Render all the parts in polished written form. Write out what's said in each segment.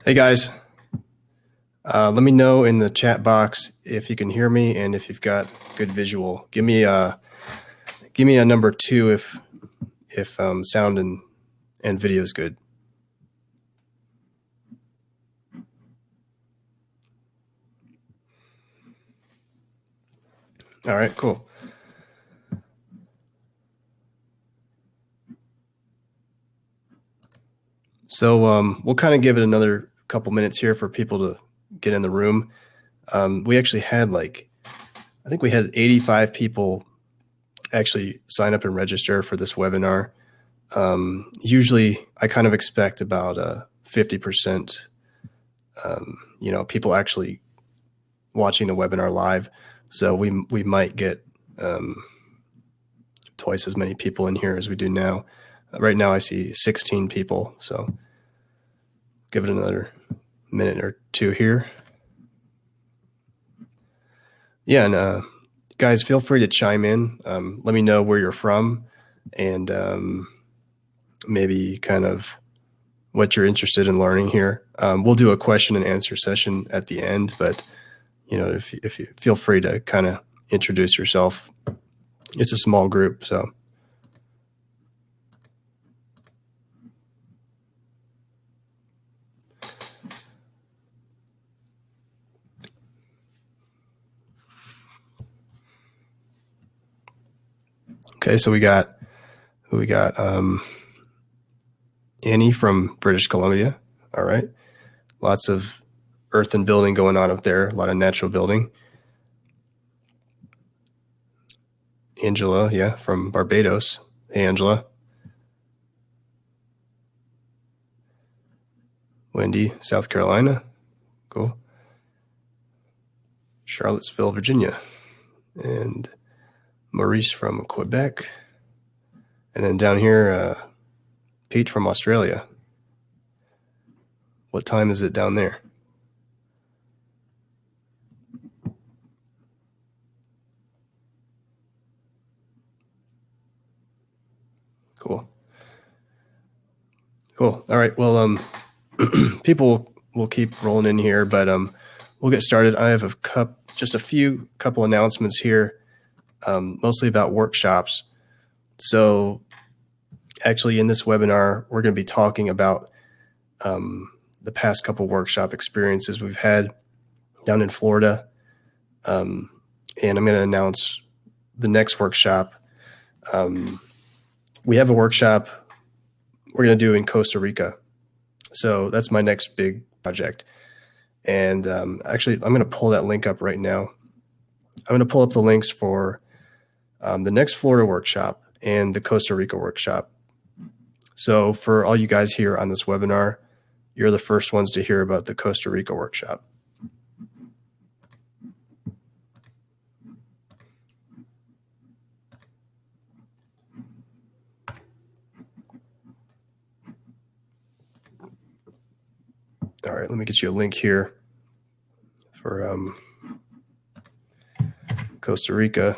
Hey guys, let me know in the chat box if you can hear me and if you've got good visual. Give me a number 2 if sound and video is good. All right, cool. So we'll kind of give it another couple minutes here for people to get in the room. We actually had I think we had 85 people actually sign up and register for this webinar. Usually I kind of expect about 50%, people actually watching the webinar live. So we might get twice as many people in here as we do now. Right now I see 16 people, so give it another minute or two here. Yeah, and guys, feel free to chime in. Let me know where you're from and maybe kind of what you're interested in learning here. We'll do a question and answer session at the end, but if you feel free to kind of introduce yourself. It's a small group, so. Okay, so we got Annie from British Columbia. All right. Lots of earth and building going on up there, a lot of natural building. Angela, yeah, from Barbados. Hey, Angela. Wendy, South Carolina. Cool. Charlottesville, Virginia. And Maurice from Quebec. And then down here, Pete from Australia. What time is it down there? Cool. All right. Well, people will keep rolling in here, but we'll get started. I have just a couple announcements here, mostly about workshops. So actually in this webinar, we're going to be talking about the past couple workshop experiences we've had down in Florida. And I'm going to announce the next workshop. We have a workshop we're going to do in Costa Rica. So that's my next big project. And actually, I'm going to pull that link up right now. I'm going to pull up the links for the next Florida workshop and the Costa Rica workshop. So for all you guys here on this webinar, you're the first ones to hear about the Costa Rica workshop. All right, let me get you a link here for Costa Rica.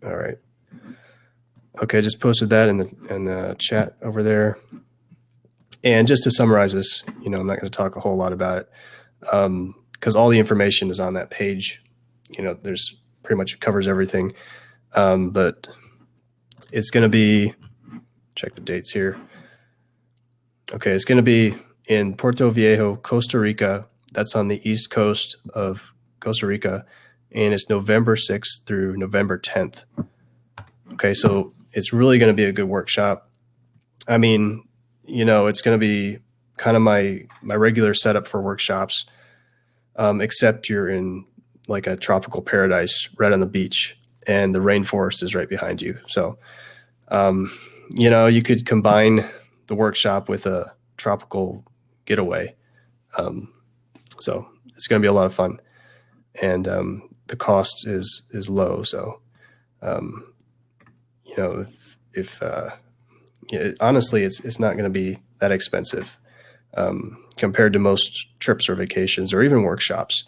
All right. Okay, just posted that in the chat over there. And just to summarize this, I'm not going to talk a whole lot about it because all the information is on that page. There's pretty much covers everything. But it's going to be, check the dates here. Okay, it's going to be in Puerto Viejo, Costa Rica. That's on the east coast of Costa Rica. And it's November 6th through November 10th. Okay, so it's really going to be a good workshop. I mean, it's going to be kind of my regular setup for workshops, except you're in like a tropical paradise right on the beach and the rainforest is right behind you. So, you could combine the workshop with a tropical getaway. So it's going to be a lot of fun, and the cost is low. So, honestly, it's not going to be that expensive compared to most trips or vacations or even workshops.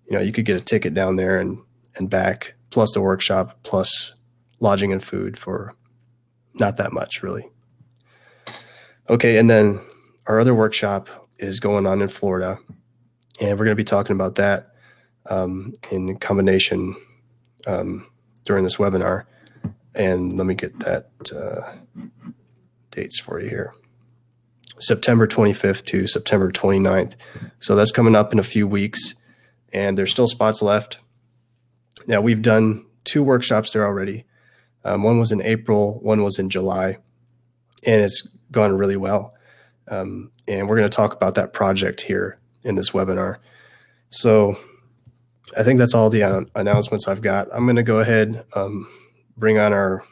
You could get a ticket down there and and back, plus the workshop, plus lodging and food for not that much, really. Okay, and then our other workshop is going on in Florida, and we're going to be talking about that in combination during this webinar. And let me get that dates for you here. September 25th to September 29th. So that's coming up in a few weeks, and there's still spots left. Now, we've done 2 workshops there already. One was in April, one was in July, and it's gone really well. And we're going to talk about that project here in this webinar. So I think that's all the announcements I've got. I'm going to go ahead, bring on our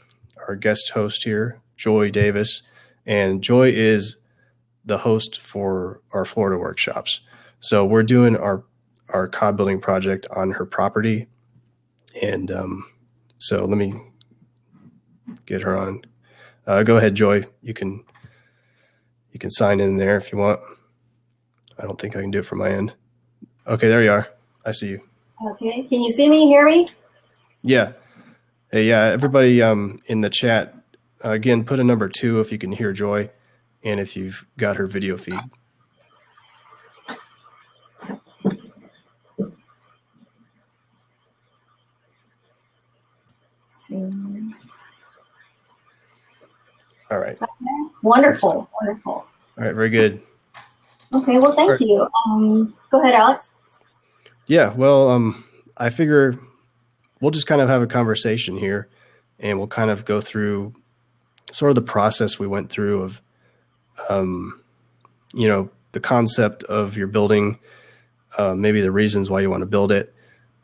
guest host here, Joy Davis. And Joy is the host for our Florida workshops. So we're doing our cod building project on her property. And so let me get her on. Go ahead, Joy. You can sign in there if you want. I don't think I can do it from my end. Okay, there you are. I see you. Okay, can you see me, hear me? Yeah. Hey, yeah, everybody in the chat, again, put a number 2 if you can hear Joy and if you've got her video feed. All right. Okay. Wonderful, wonderful. All right, very good. Okay, well, thank you. Go ahead, Alex. Yeah, well, I figure we'll just kind of have a conversation here, and we'll kind of go through sort of the process we went through of, the concept of your building, maybe the reasons why you want to build it,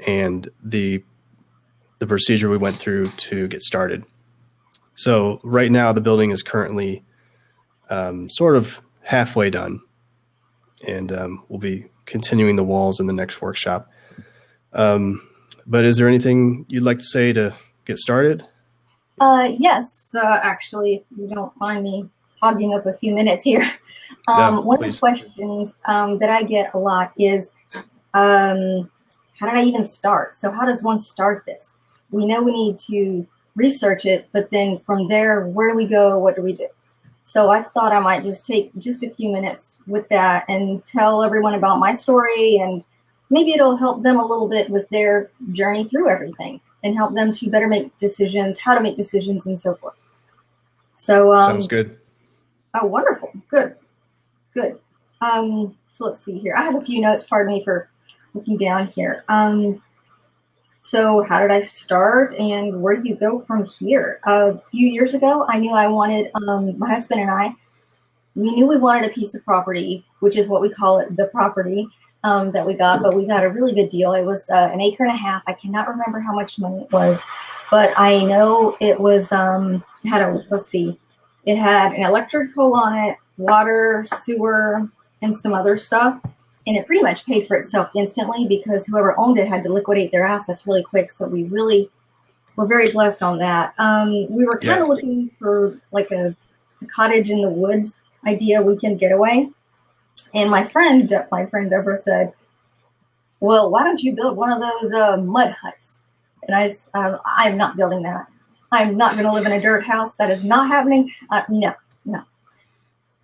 and the procedure we went through to get started. So right now the building is currently sort of halfway done, and we'll be continuing the walls in the next workshop. But is there anything you'd like to say to get started? Yes, actually, if you don't mind me hogging up a few minutes here. One of the questions that I get a lot is, how did I even start? So how does one start this? We know we need to research it, but then from there, where do we go? What do we do? So I thought I might just take just a few minutes with that and tell everyone about my story, and maybe it'll help them a little bit with their journey through everything and help them to better make decisions, how to make decisions, and so forth. So sounds good. Oh, wonderful. Good. Good. So let's see here. I have a few notes. Pardon me for looking down here. So how did I start, and where do you go from here? A few years ago, I knew I wanted, my husband and I, we knew we wanted a piece of property, which is what we call it, the property that we got, but we got a really good deal. It was 1.5 acres. I cannot remember how much money it was, but I know it was, it had an electric pole on it, water, sewer, and some other stuff. And it pretty much paid for itself instantly because whoever owned it had to liquidate their assets really quick. So we really were very blessed on that. We were kind of looking for like a cottage in the woods idea, weekend getaway. And my friend Deborah said, well, why don't you build one of those mud huts? And I'm not building that. I'm not going to live in a dirt house. That is not happening. No.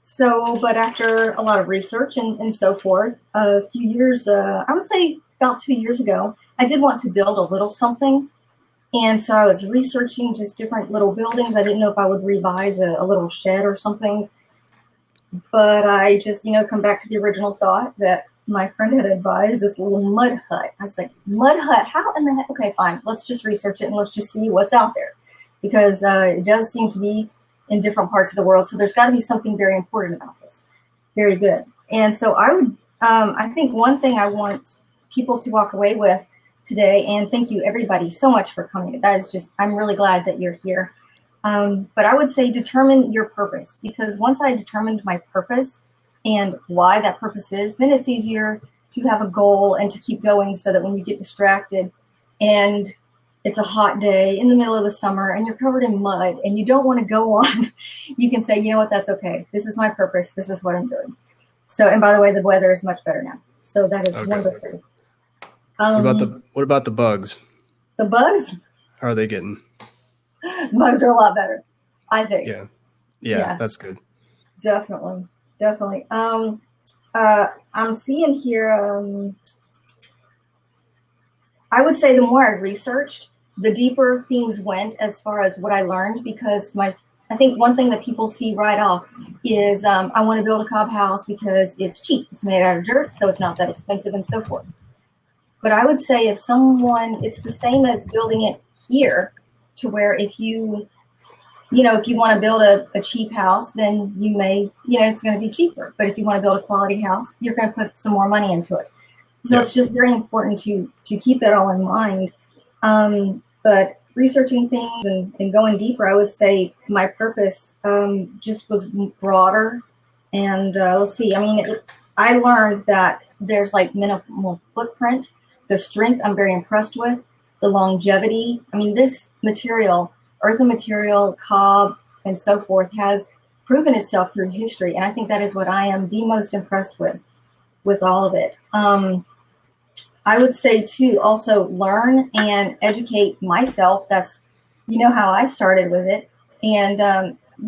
So, but after a lot of research and so forth, a few years, I would say about 2 years ago, I did want to build a little something. And so I was researching just different little buildings. I didn't know if I would revise a little shed or something. But I just, come back to the original thought that my friend had advised, this little mud hut. I was like, mud hut? How in the heck? Okay, fine. Let's just research it and let's just see what's out there. Because it does seem to be in different parts of the world. So there's got to be something very important about this. Very good. And so I think one thing I want people to walk away with today, and thank you everybody so much for coming. That is just, I'm really glad that you're here. But I would say determine your purpose, because once I determined my purpose and why that purpose is, then it's easier to have a goal and to keep going so that when you get distracted and it's a hot day in the middle of the summer and you're covered in mud and you don't want to go on, you can say, you know what, that's okay. This is my purpose. This is what I'm doing. So, and by the way, the weather is much better now. So that is wonderful. What about the bugs? The bugs? How are they getting? Bugs are a lot better, I think. Yeah. Yeah, Yeah, that's good. definitely. Definitely. I'm seeing here, I would say the more I researched, the deeper things went as far as what I learned, because I think one thing that people see right off is I want to build a cob house because it's cheap. It's made out of dirt, so it's not that expensive and so forth. But I would say it's the same as building it here, to where if you want to build a cheap house, then it's going to be cheaper. But if you want to build a quality house, you're going to put some more money into it. So Yeah. it's just very important to keep that all in mind. But researching things and going deeper, I would say my purpose just was broader. And let's see, I learned that there's like minimal footprint, the strength I'm very impressed with, the longevity. This material, earthen material, cob, and so forth, has proven itself through history. And I think that is what I am the most impressed with all of it. I would say too, also learn and educate myself. That's, how I started with it. And,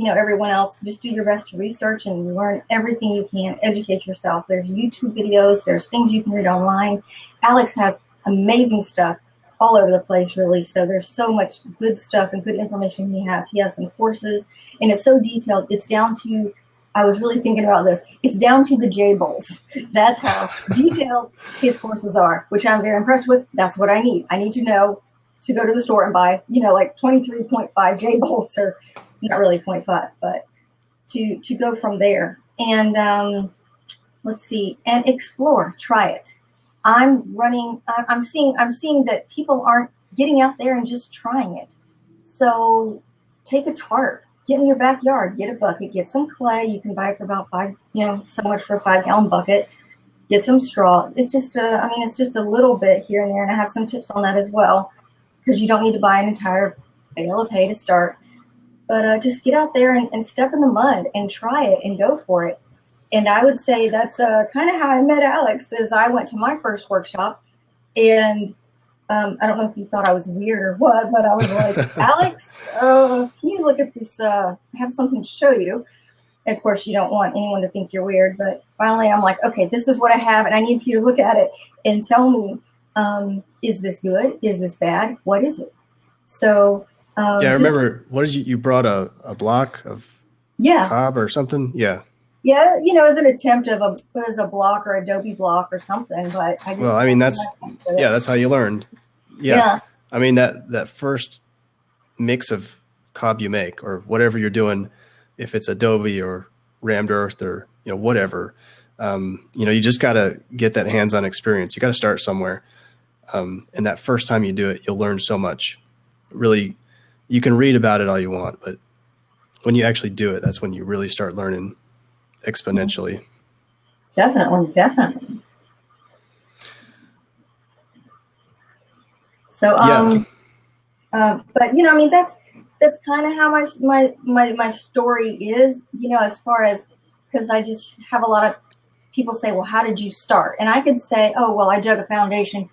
everyone else, just do your best to research and learn everything you can, educate yourself. There's YouTube videos, there's things you can read online. Alex has amazing stuff all over the place, really. So there's so much good stuff and good information he has. He has some courses, and it's so detailed. It's down to, I was really thinking about this, it's down to the J bolts. That's how detailed his courses are, which I'm very impressed with. That's what I need. I need to know to go to the store and buy, like 23.5 J bolts, or not really 0.5, but to go from there. And let's see, and explore, try it. I'm seeing that people aren't getting out there and just trying it. So take a tarp, get in your backyard, get a bucket, get some clay. You can buy it for about so much for a 5-gallon bucket. Get some straw. It's just a little bit here and there, and I have some tips on that as well, because you don't need to buy an entire bale of hay to start. But just get out there and step in the mud and try it and go for it. And I would say that's kind of how I met Alex. Is I went to my first workshop, and I don't know if you thought I was weird or what, but I was like, Alex, can you look at this? I have something to show you. And of course, you don't want anyone to think you're weird, but finally I'm like, okay, this is what I have, and I need for you to look at it and tell me, is this good? Is this bad? What is it? So Yeah, I remember, what did you brought a block of cob or something? Yeah. Yeah, as an attempt of a block or Adobe block or something, but I just. Well, that's how you learned. Yeah. That first mix of cob you make, or whatever you're doing, if it's Adobe or rammed earth or whatever, you just got to get that hands-on experience. You got to start somewhere, and that first time you do it, you'll learn so much. Really, you can read about it all you want, but when you actually do it, that's when you really start learning exponentially. Definitely. So but that's kind of how my story is, as far as, because I just have a lot of people say, well, how did you start? And I could say, oh, well, I dug a foundation.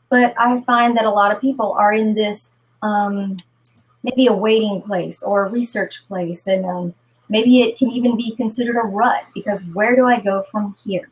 But I find that a lot of people are in this maybe a waiting place or a research place, and maybe it can even be considered a rut, because where do I go from here?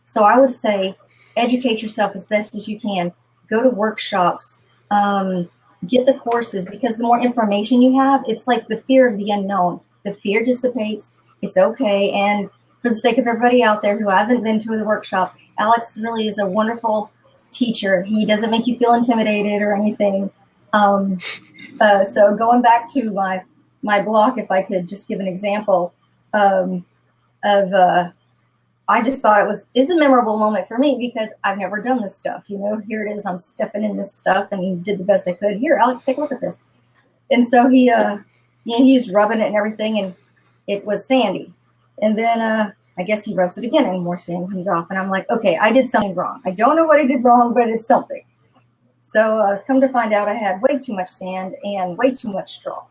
So I would say educate yourself as best as you can. Go to workshops, get the courses, because the more information you have, it's like the fear of the unknown. The fear dissipates. It's okay. And for the sake of everybody out there who hasn't been to the workshop, Alex really is a wonderful teacher. He doesn't make you feel intimidated or anything. So going back to my block, if I could just give an example of I just thought it's a memorable moment for me, because I've never done this stuff. Here it is. I'm stepping in this stuff and did the best I could. Here, Alex, take a look at this. And so he's rubbing it and everything, and it was sandy. And then I guess he rubs it again, and more sand comes off. And I'm like, okay, I did something wrong. I don't know what I did wrong, but it's something. So come to find out, I had way too much sand and way too much straw.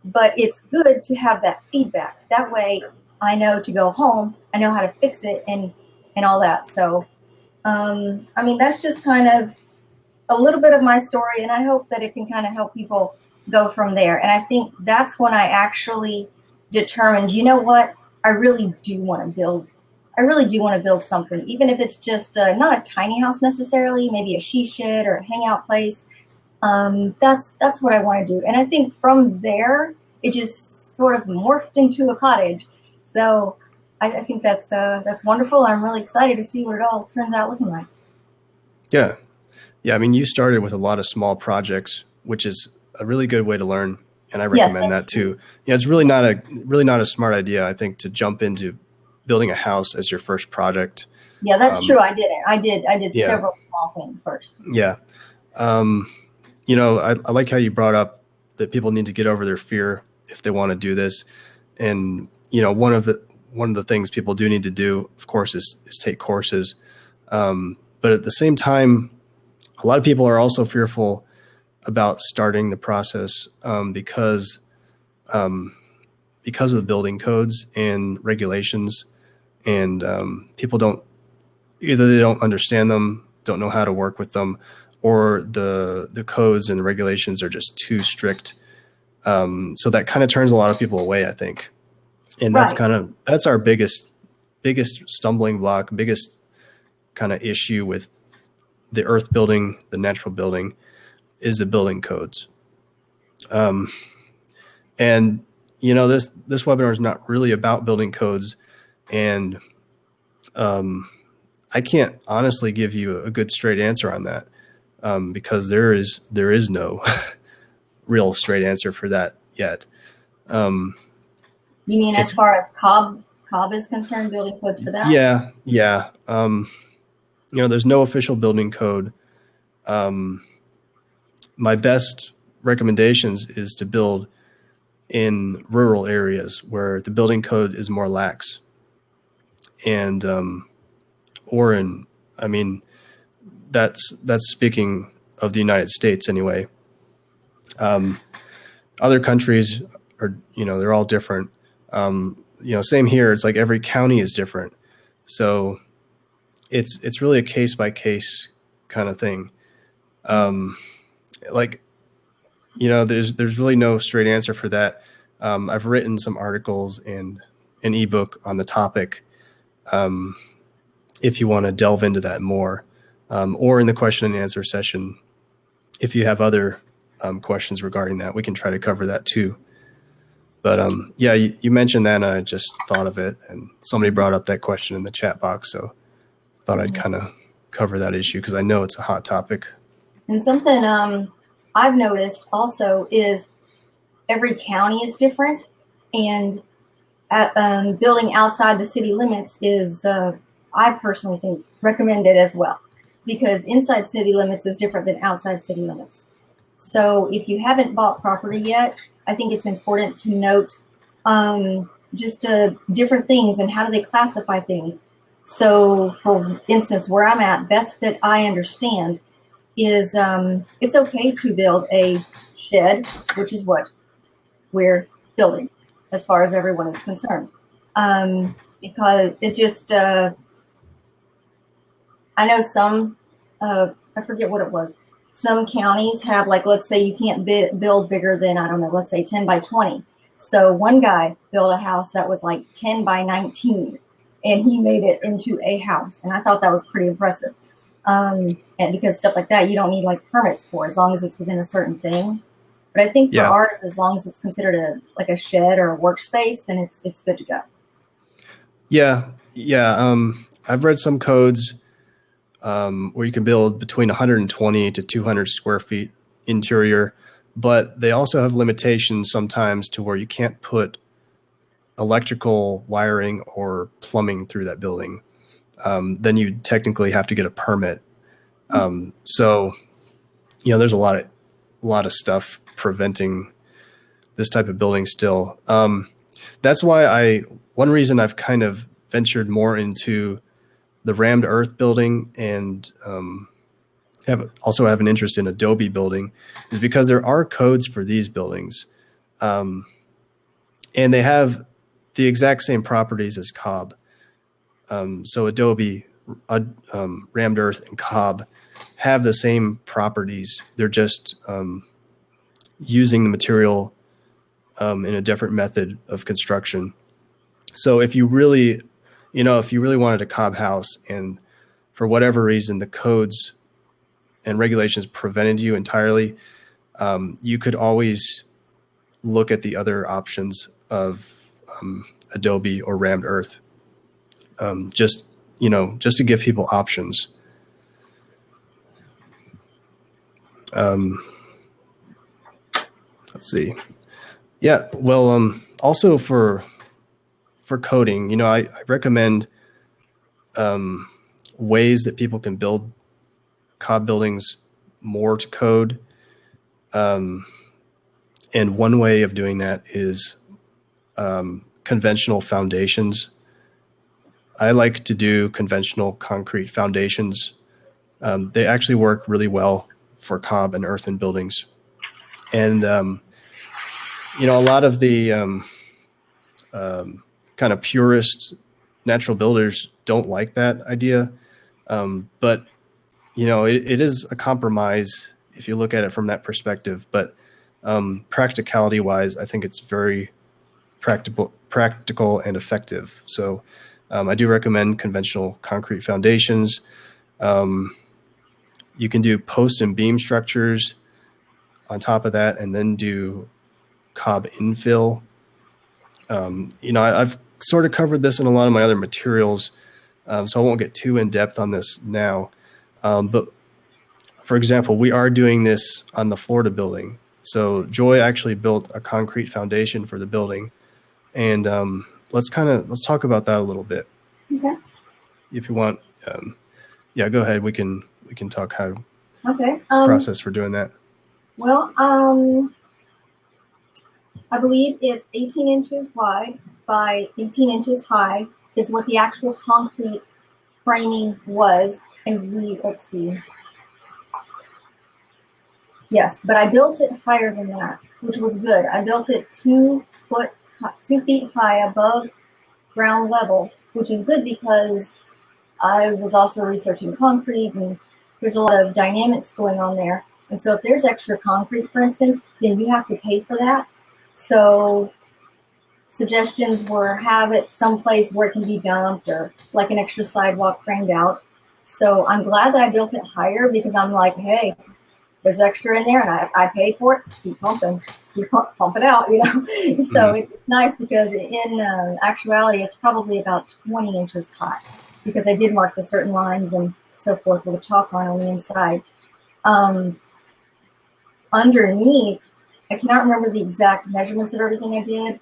But it's good to have that feedback. That way I know to go home, I know how to fix it and all that. So, that's just kind of a little bit of my story, and I hope that it can kind of help people go from there. And I think that's when I actually determined, you know what, I really do want to build. I really do want to build something, even if it's just not a tiny house necessarily, maybe a she shed or a hangout place. That's what I want to do. And I think from there, it just sort of morphed into a cottage. So I think that's wonderful. I'm really excited to see what it all turns out looking like. Yeah. Yeah. I mean, you started with a lot of small projects, which is a really good way to learn. And I Yes, recommend that's that too. Yeah. It's really not a smart idea, I think, to jump into building a house as your first project. yeah, that's true. I did it. I did Yeah. several small things first. Yeah. Um, I like how you brought up that people need to get over their fear if they want to do this. And, one of the things people do need to do, of course, is take courses. But at the same time, a lot of people are also fearful about starting the process because of the building codes and regulations, and people they don't understand them, don't know how to work with them, or the codes and regulations are just too strict. So that kind of turns a lot of people away, I think. And Right. that's our biggest stumbling block, biggest kind of issue with the earth building, the natural building, is the building codes. And this webinar is not really about building codes, and I can't honestly give you a good straight answer on that, because there is no real straight answer for that yet. You mean as far as Cobb is concerned, building codes for that? Yeah. There's no official building code. My best recommendations is to build in rural areas where the building code is more lax, and I mean, that's speaking of the United States anyway. Other countries are, they're all different. Same here. It's like every county is different. So it's really a case by case kind of thing. There's really no straight answer for that. I've written some articles and an ebook on the topic. If you want to delve into that more, or in the question and answer session, if you have other questions regarding that, we can try to cover that too. But yeah, you mentioned that, and I just thought of it, and somebody brought up that question in the chat box, so I thought I'd kind of cover that issue because I know it's a hot topic. And something I've noticed also is every county is different, and building outside the city limits is, I personally think, recommended as well, because inside city limits is different than outside city limits. So if you haven't bought property yet, I think it's important to note just different things and how do they classify things. So for instance, where I'm at, best that I understand is it's okay to build a shed, which is what we're building as far as everyone is concerned. Because it just, I know some, I forget what it was. Some counties have, like, let's say you can't build bigger than, I don't know, let's say 10 by 20. So one guy built a house that was like 10 by 19, and he made it into a house. And I thought that was pretty impressive. And because stuff like that, you don't need like permits for, as long as it's within a certain thing. But I think for ours, as long as it's considered a shed or a workspace, then it's good to go. Yeah. I've read some codes where you can build between 120 to 200 square feet interior, but they also have limitations sometimes to where you can't put electrical wiring or plumbing through that building. Then you technically have to get a permit. So, there's a lot of stuff preventing this type of building still. That's why one reason I've kind of ventured more into the rammed earth building, and have an interest in Adobe building, is because there are codes for these buildings. And they have the exact same properties as Cobb. So Adobe, rammed earth, and Cobb have the same properties. They're just using the material in a different method of construction. So if you really wanted a cob house and for whatever reason the codes and regulations prevented you entirely, you could always look at the other options of adobe or rammed earth, just to give people options. Let's see. Yeah, well, also for coding, I recommend ways that people can build cob buildings more to code. And one way of doing that is conventional foundations. I like to do conventional concrete foundations. They actually work really well for cob and earthen buildings. And, a lot of the kind of purist natural builders don't like that idea. But, it is a compromise if you look at it from that perspective. But practicality wise, I think it's very practical and effective. So I do recommend conventional concrete foundations. You can do post and beam structures on top of that, and then do cob infill. I've sort of covered this in a lot of my other materials, so I won't get too in depth on this now. But for example, we are doing this on the Florida building. So Joy actually built a concrete foundation for the building, and let's talk about that a little bit. Okay. If you want, yeah, go ahead. We can talk how process for doing that. Well, I believe it's 18 inches wide by 18 inches high is what the actual concrete framing was. And let's see. Yes, but I built it higher than that, which was good. I built it 2 feet high above ground level, which is good because I was also researching concrete, and there's a lot of dynamics going on there. And so if there's extra concrete, for instance, then you have to pay for that. So suggestions were have it someplace where it can be dumped, or like an extra sidewalk framed out. So I'm glad that I built it higher, because I'm like, hey, there's extra in there and I paid for it. Keep pumping, pump it out, So it's nice, because in actuality, it's probably about 20 inches high, because I did mark the certain lines and so forth with a chalk line on the inside. Underneath, I cannot remember the exact measurements of everything I did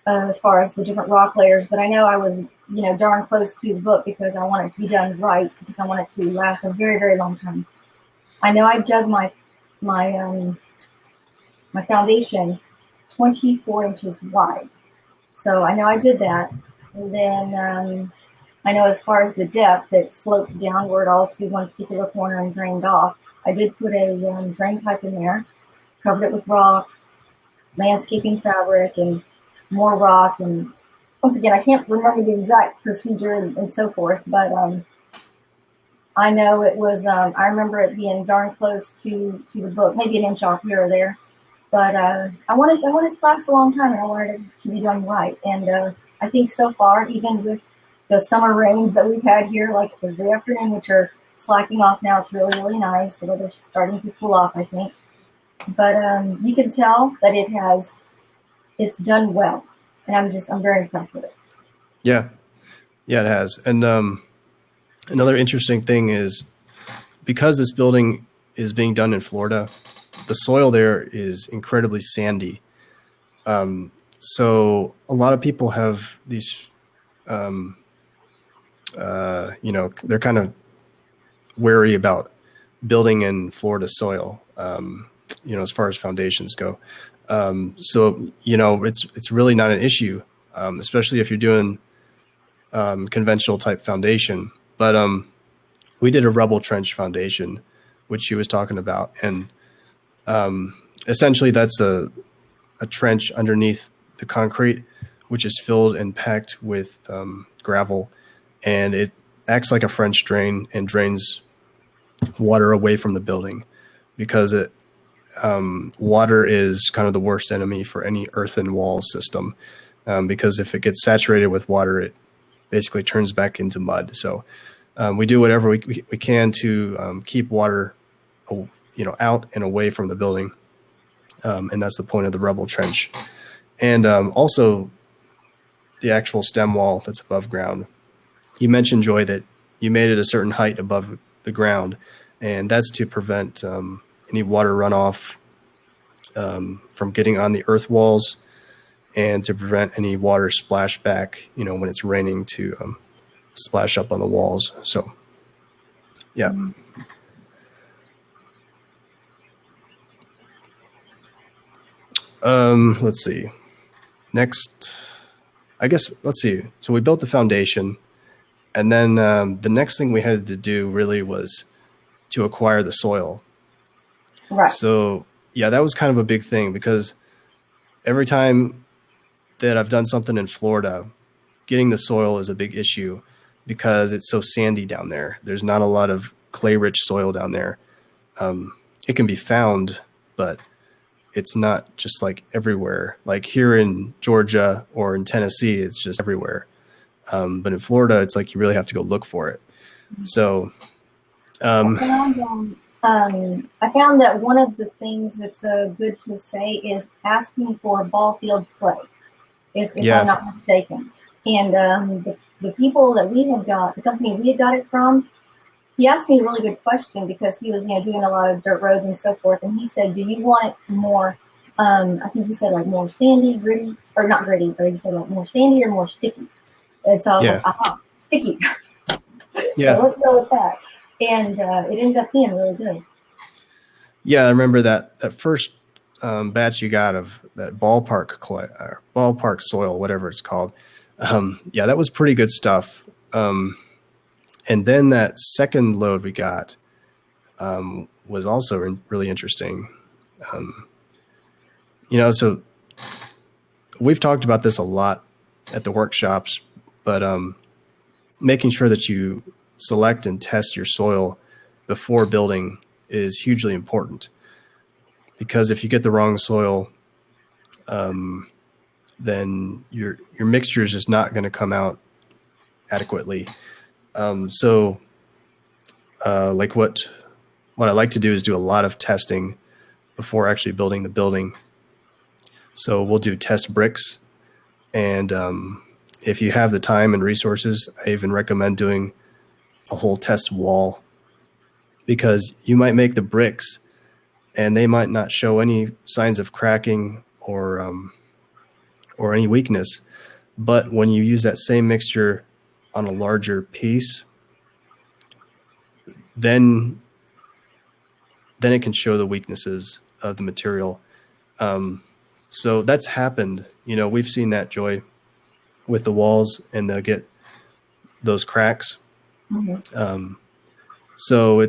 as far as the different rock layers, but I know I was, darn close to the book, because I want it to be done right, because I want it to last a very, very long time. I know I dug my foundation 24 inches wide. So I know I did that. And then I know as far as the depth, it sloped downward all to one particular corner and drained off. I did put a drain pipe in there, covered it with rock, landscaping fabric, and more rock. And once again, I can't remember the exact procedure and so forth, but I know it was, I remember it being darn close to the book, maybe an inch off here or there. But I wanted to last a long time, and I wanted it to be done right. And I think so far, even with the summer rains that we've had here, like every afternoon, which are slacking off now, it's really, really nice. The weather's starting to cool off, I think. But you can tell that it's done well. And I'm very impressed with it. Yeah, it has. And another interesting thing is, because this building is being done in Florida, the soil there is incredibly sandy. So a lot of people have these, they're kind of wary about building in Florida soil, as far as foundations go. So it's really not an issue, especially if you're doing conventional type foundation. But we did a rubble trench foundation, which she was talking about, and essentially that's a trench underneath the concrete, which is filled and packed with gravel, and it acts like a French drain and drains water away from the building, because water is kind of the worst enemy for any earthen wall system, because if it gets saturated with water, it basically turns back into mud. So we do whatever we can to keep water, out and away from the building, and that's the point of the rubble trench. And also the actual stem wall that's above ground. You mentioned, Joy, that you made it a certain height above the ground, and that's to prevent any water runoff from getting on the earth walls, and to prevent any water splashback, when it's raining, to splash up on the walls. So, yeah. Let's see. Next, I guess, let's see. So we built the foundation, and then the next thing we had to do really was to acquire the soil. Right. So, yeah, that was kind of a big thing, because every time that I've done something in Florida, getting the soil is a big issue, because it's so sandy down there. There's not a lot of clay-rich soil down there. It can be found, but it's not just like everywhere. Like here in Georgia or in Tennessee, it's just everywhere. But in Florida, it's like you really have to go look for it. So I found that one of the things that's good to say is asking for ball field clay, if yeah. I'm not mistaken. And the people that we had got, the company we had got it from, he asked me a really good question, because he was doing a lot of dirt roads and so forth. And he said, do you want it more, I think he said like more sandy, gritty, or not gritty, but he said like more sandy or more sticky. And so I was like, aha, sticky. Yeah. So let's go with that. And it ended up being really good. Yeah, I remember that first batch you got of that ballpark clay, or ballpark soil, whatever it's called. Yeah, that was pretty good stuff. And then that second load we got was also really interesting. So we've talked about this a lot at the workshops, but making sure that you select and test your soil before building is hugely important, because if you get the wrong soil, then your mixture is just not going to come out adequately. Like what I like to do is do a lot of testing before actually building the building. So we'll do test bricks, and if you have the time and resources, I even recommend doing a whole test wall, because you might make the bricks and they might not show any signs of cracking or any weakness. But when you use that same mixture on a larger piece, then it can show the weaknesses of the material. So that's happened. We've seen that, Joy, with the walls, and they'll get those cracks. Mm-hmm. So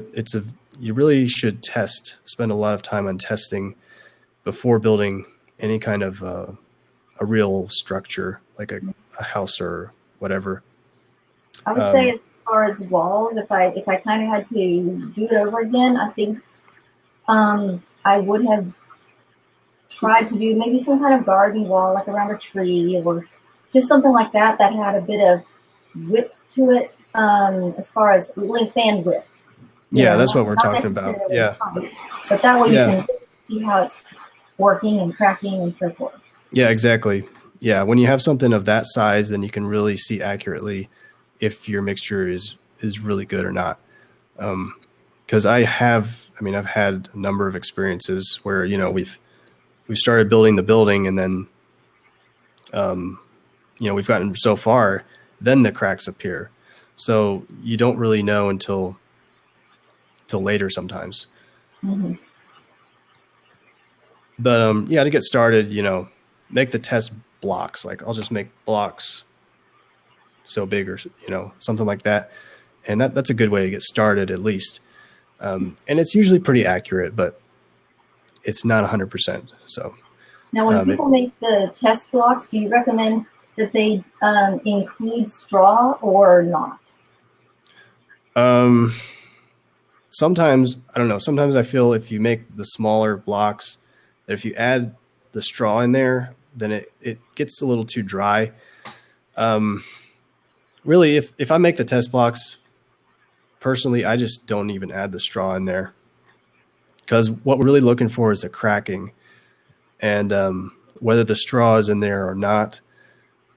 you really should spend a lot of time on testing before building any kind of a real structure, like a house or whatever. I would say, as far as walls, if I kind of had to do it over again, I think I would have tried to do maybe some kind of garden wall, like around a tree, or just something like that had a bit of width to it, as far as length and width. Yeah, that's what we're talking about. Yeah. Height, but that way you can see how it's working and cracking and so forth. Yeah, exactly. Yeah, when you have something of that size, then you can really see accurately if your mixture is really good or not. Because I've had a number of experiences where we've started building the building, and then we've gotten so far, then the cracks appear. So you don't really know until later sometimes. Mm-hmm. But to get started, make the test blocks. Like I'll just make blocks so big, or something like that, and that's a good way to get started, at least. And it's usually pretty accurate, but it's not 100%. So now, when people make the test blocks, do you recommend that they include straw or not? sometimes, I don't know, sometimes I feel if you make the smaller blocks, that if you add the straw in there, then it gets a little too dry. Really, if I make the test blocks, personally, I just don't even add the straw in there, because what we're really looking for is a cracking. And whether the straw is in there or not,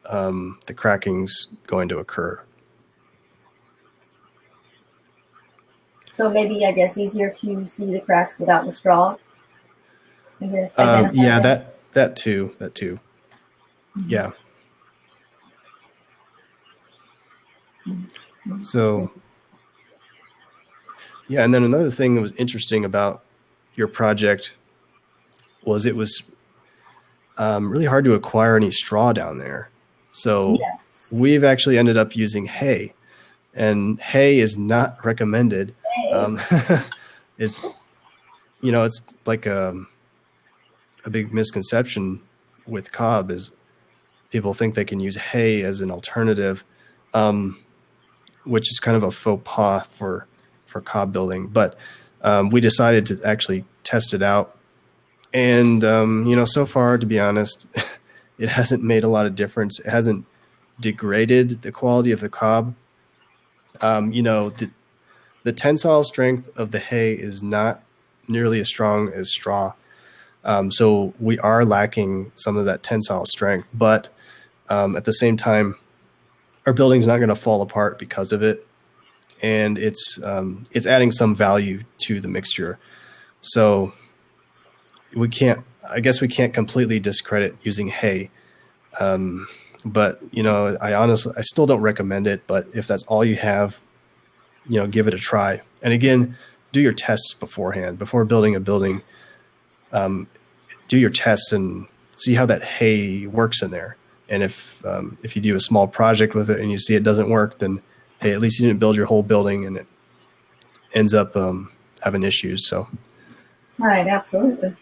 the cracking's going to occur. So maybe, I guess, easier to see the cracks without the straw. I guess identify Yeah, them. that too. Yeah. So yeah, and then another thing that was interesting about your project was it was really hard to acquire any straw down there. So Yes. we've actually ended up using hay, and hay is not recommended. Hey. It's, it's like a big misconception with cob is people think they can use hay as an alternative, which is kind of a faux pas for cob building. But we decided to actually test it out. And, so far, to be honest, it hasn't made a lot of difference. It hasn't degraded the quality of the cob. The tensile strength of the hay is not nearly as strong as straw. So we are lacking some of that tensile strength. But at the same time, our building's not going to fall apart because of it. And it's adding some value to the mixture. So I guess we can't completely discredit using hay. But I still don't recommend it. But if that's all you have, give it a try. And again, do your tests beforehand, before building a building. Do your tests and see how that hay works in there. And if you do a small project with it and you see it doesn't work, then hey, at least you didn't build your whole building and it ends up having issues. So Right, absolutely.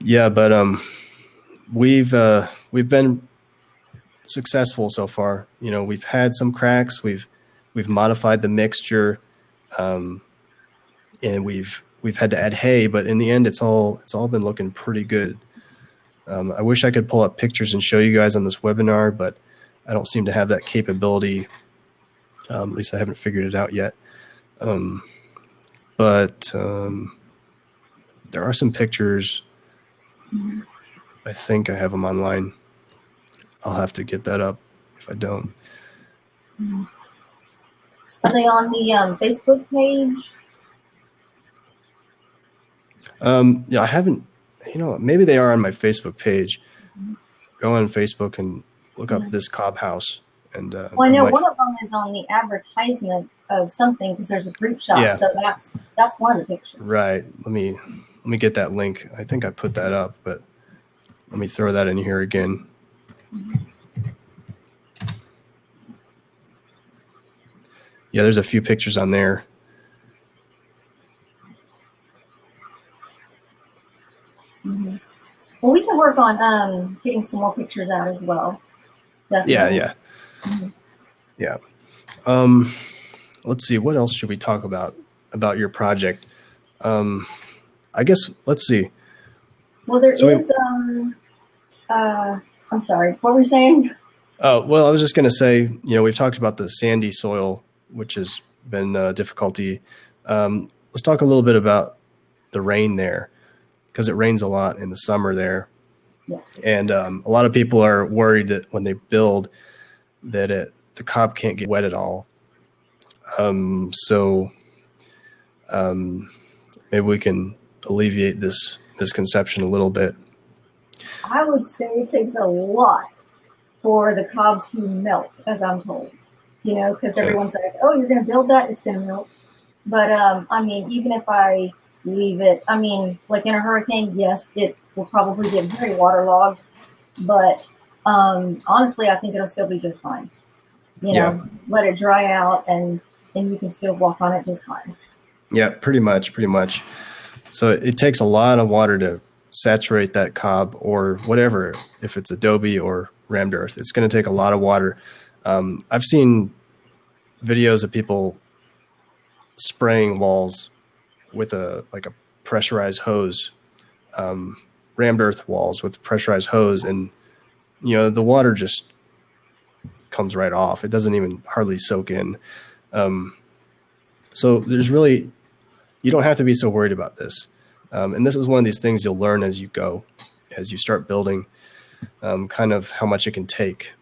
yeah, but we've been successful so far. We've had some cracks. We've modified the mixture, and we've had to add hay, but in the end, it's all been looking pretty good. I wish I could pull up pictures and show you guys on this webinar, but I don't seem to have that capability. At least I haven't figured it out yet. But there are some pictures. I think I have them online. I'll have to get that up if I don't. Are they on the Facebook page? Yeah, I haven't. Maybe they are on my Facebook page. Go on Facebook and look up this cob house, and Well, I you know might. one of them is on the advertisement of something because there's a group shot. Yeah. So that's one of the pictures. Right. Let me get that link. I think I put that up, but let me throw that in here again. Yeah, there's a few pictures on there. Mm-hmm. Well, we can work on getting some more pictures out as well. Definitely. Yeah. Mm-hmm. Yeah. Let's see. What else should we talk about your project? I guess let's see. Well, there is. I'm sorry. What were you saying? Oh, well, I was just going to say, we've talked about the sandy soil, which has been a difficulty. Let's talk a little bit about the rain there, because it rains a lot in the summer there. Yes. And a lot of people are worried that when they build that the cob can't get wet at all. So maybe we can alleviate this misconception a little bit. I would say it takes a lot for the cob to melt, as I'm told. Because everyone's like, "Oh, you're going to build that; it's going to melt." But I mean, even if I leave it, I mean, like in a hurricane, yes, it will probably get very waterlogged. But honestly, I think it'll still be just fine. Let it dry out, and you can still walk on it just fine. Yeah, pretty much. So it takes a lot of water to saturate that cob or whatever. If it's adobe or rammed earth, it's going to take a lot of water. I've seen videos of people spraying walls with a pressurized hose, rammed earth walls with pressurized hose, and the water just comes right off. It doesn't even hardly soak in. So there's really, you don't have to be so worried about this. And this is one of these things you'll learn as you go, as you start building, kind of how much it can take.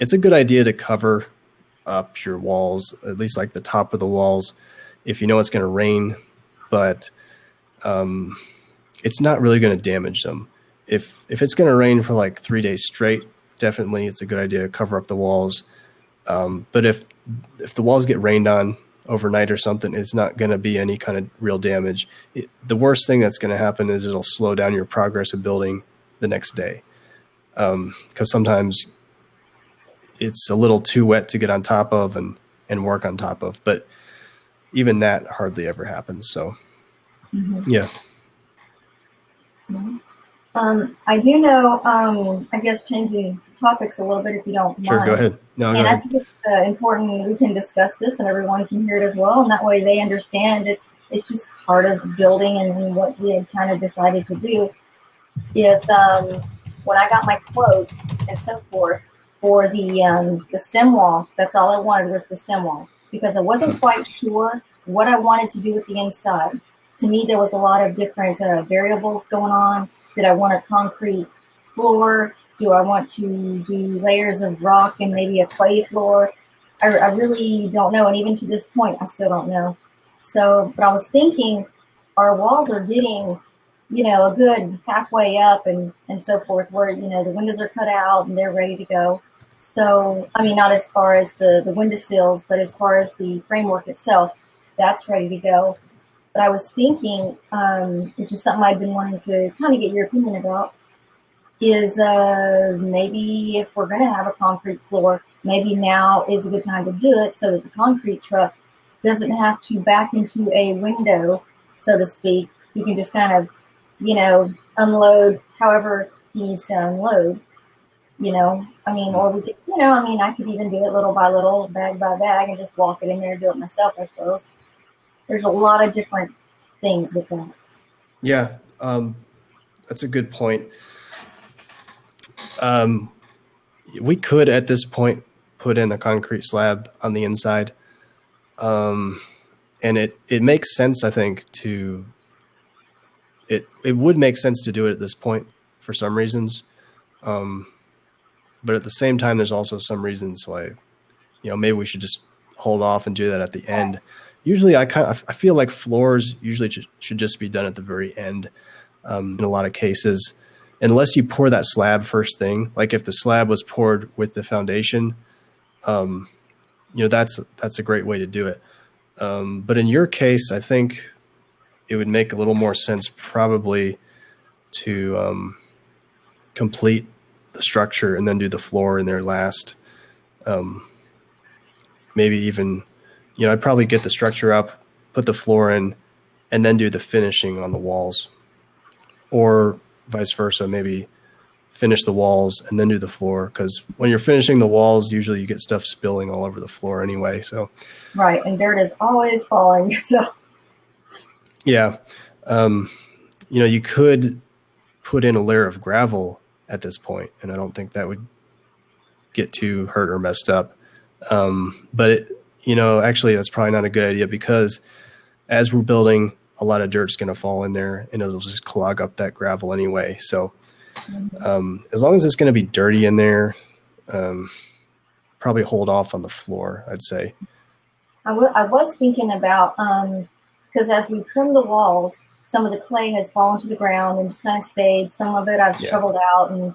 It's a good idea to cover up your walls, at least like the top of the walls, if you know it's going to rain, but it's not really going to damage them. If it's going to rain for like 3 days straight, definitely it's a good idea to cover up the walls. But if the walls get rained on overnight or something, it's not going to be any kind of real damage. The worst thing that's going to happen is it'll slow down your progress of building the next day. Because sometimes it's a little too wet to get on top of and work on top of, but even that hardly ever happens. So, yeah. I do know, I guess changing topics a little bit if you don't mind. Sure, go ahead. No, go and ahead. I think it's important we can discuss this and everyone can hear it as well, and that way they understand it's just part of building and what we had kind of decided to do is when I got my quote and so forth for the stem wall, that's all I wanted was the stem wall, because I wasn't quite sure what I wanted to do with the inside. To me, there was a lot of different variables going on. Did I want a concrete floor? Do I want to do layers of rock and maybe a clay floor? I really don't know. And even to this point, I still don't know. So, but I was thinking our walls are getting, a good halfway up and so forth, where, the windows are cut out and they're ready to go. So, I mean, not as far as the window sills, but as far as the framework itself, that's ready to go. But I was thinking, which is something I've been wanting to kind of get your opinion about, is maybe if we're going to have a concrete floor, maybe now is a good time to do it so that the concrete truck doesn't have to back into a window, so to speak. You can just kind of, unload however he needs to unload. I mean, or we could, I could even do it little by little, bag by bag, and just walk it in there and do it myself, I suppose. There's a lot of different things with that. Yeah, that's a good point. We could, at this point, put in a concrete slab on the inside. And it makes sense, I think, it would make sense to do it at this point for some reasons. But at the same time, there's also some reasons why, maybe we should just hold off and do that at the end. Usually I feel like floors usually should just be done at the very end. In a lot of cases, unless you pour that slab first thing, like if the slab was poured with the foundation, that's a great way to do it. But in your case, I think it would make a little more sense probably to complete the structure and then do the floor in there last. Maybe even, I'd probably get the structure up, put the floor in, and then do the finishing on the walls, or vice versa. Maybe finish the walls and then do the floor, because when you're finishing the walls, usually you get stuff spilling all over the floor anyway. So right, and dirt is always falling. So yeah, you could put in a layer of gravel at this point, and I don't think that would get too hurt or messed up. But actually that's probably not a good idea, because as we're building, a lot of dirt's going to fall in there and it'll just clog up that gravel anyway. So as long as it's going to be dirty in there, probably hold off on the floor, I'd say. I was thinking about, because as we trim the walls, some of the clay has fallen to the ground and just kind of stayed. Some of it I've shoveled out and,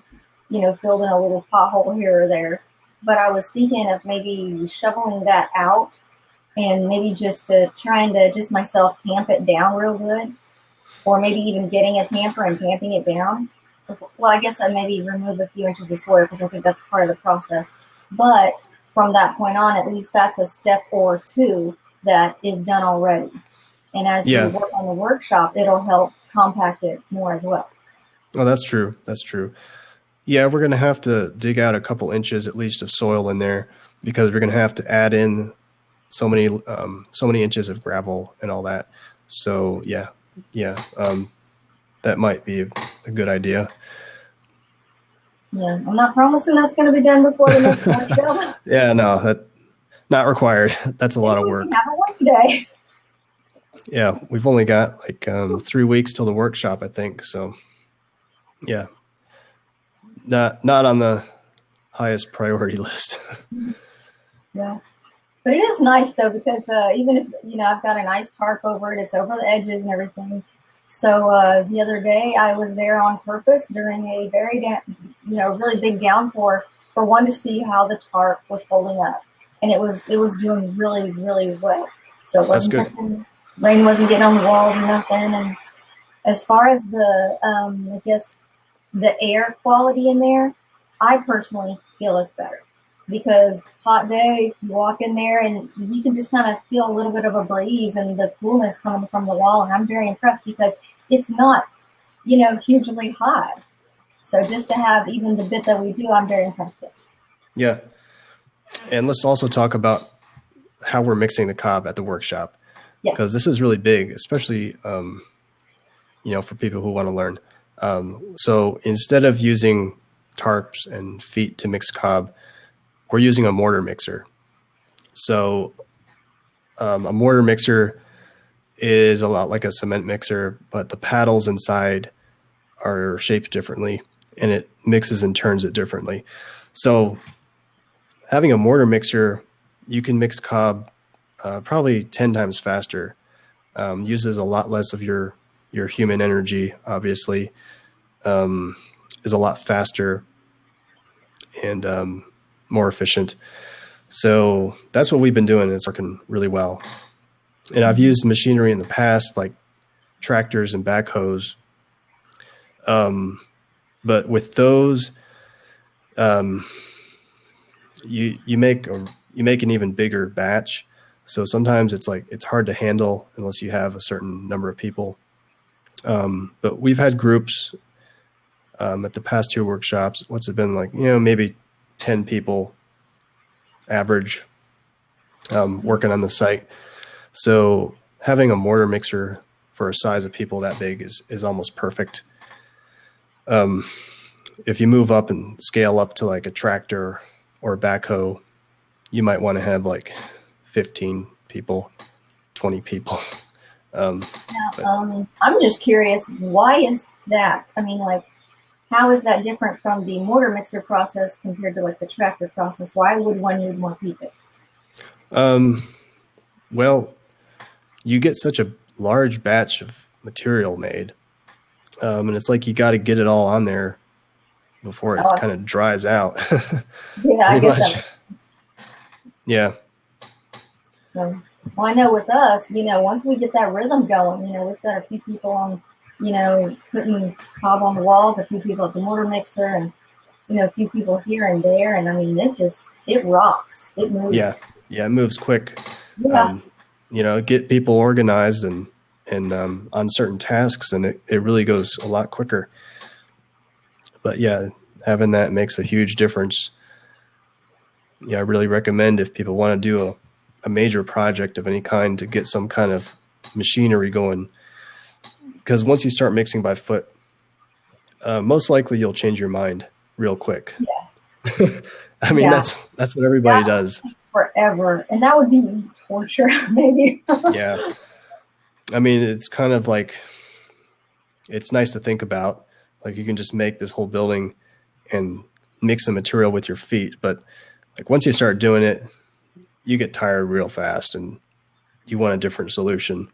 filled in a little pothole here or there. But I was thinking of maybe shoveling that out and maybe just trying to just myself tamp it down real good, or maybe even getting a tamper and tamping it down. Well, I guess I maybe remove a few inches of soil because I think that's part of the process. But from that point on, at least that's a step or two that is done already. And as we work on the workshop, it'll help compact it more as well. Oh, that's true. That's true. Yeah, we're going to have to dig out a couple inches at least of soil in there, because we're going to have to add in so many inches of gravel and all that. So yeah, that might be a good idea. Yeah, I'm not promising that's going to be done before the next workshop. Yeah, no, that not required. That's a lot of work. Have a work day. Yeah, we've only got like 3 weeks till the workshop, I think. So yeah, not on the highest priority list. Yeah. But it is nice though, because even if, I've got a nice tarp over it, it's over the edges and everything. So the other day I was there on purpose during a very, really big downpour for one to see how the tarp was holding up, and it was doing really, really well. So it wasn't catching, rain wasn't getting on the walls or nothing. And as far as the, I guess the air quality in there, I personally feel it's better. Because hot day, you walk in there and you can just kind of feel a little bit of a breeze and the coolness coming from the wall. And I'm very impressed because it's not, hugely high. So just to have even the bit that we do, I'm very impressed with. Yeah. And let's also talk about how we're mixing the cob at the workshop. Yes. Because this is really big, especially, for people who want to learn. So instead of using tarps and feet to mix cob, we're using a mortar mixer. So a mortar mixer is a lot like a cement mixer, but the paddles inside are shaped differently and it mixes and turns it differently. So having a mortar mixer, you can mix cob probably 10 times faster, uses a lot less of your human energy, obviously, is a lot faster and more efficient. So that's what we've been doing. It's working really well. And I've used machinery in the past, like tractors and backhoes. But with those, you make an even bigger batch. So sometimes it's hard to handle unless you have a certain number of people. But we've had groups at the past 2 workshops. What's it been like? Maybe 10 people average working on the site. So having a mortar mixer for a size of people that big is almost perfect. If you move up and scale up to like a tractor or a backhoe, you might want to have like 15 people, 20 people. I'm just curious, why is that? I mean, like, how is that different from the mortar mixer process compared to like the tractor process? Why would one need more people? Well, you get such a large batch of material made, and it's like you got to get it all on there before it kind of dries out. Yeah, I guess that. Yeah. So, well, I know with us, once we get that rhythm going, we've got a few people on, putting cob on the walls, a few people at the mortar mixer, and a few people here and there, and I mean, it rocks. It moves. Yeah, it moves quick. Yeah. Get people organized and on certain tasks, and it really goes a lot quicker. But yeah, having that makes a huge difference. Yeah, I really recommend if people want to do a major project of any kind to get some kind of machinery going. Because once you start mixing by foot, most likely you'll change your mind real quick. Yeah. I mean, that's what everybody does. Forever. And that would be torture, maybe. Yeah. I mean, it's kind of like, it's nice to think about. Like you can just make this whole building and mix the material with your feet. But like once you start doing it, you get tired real fast and you want a different solution.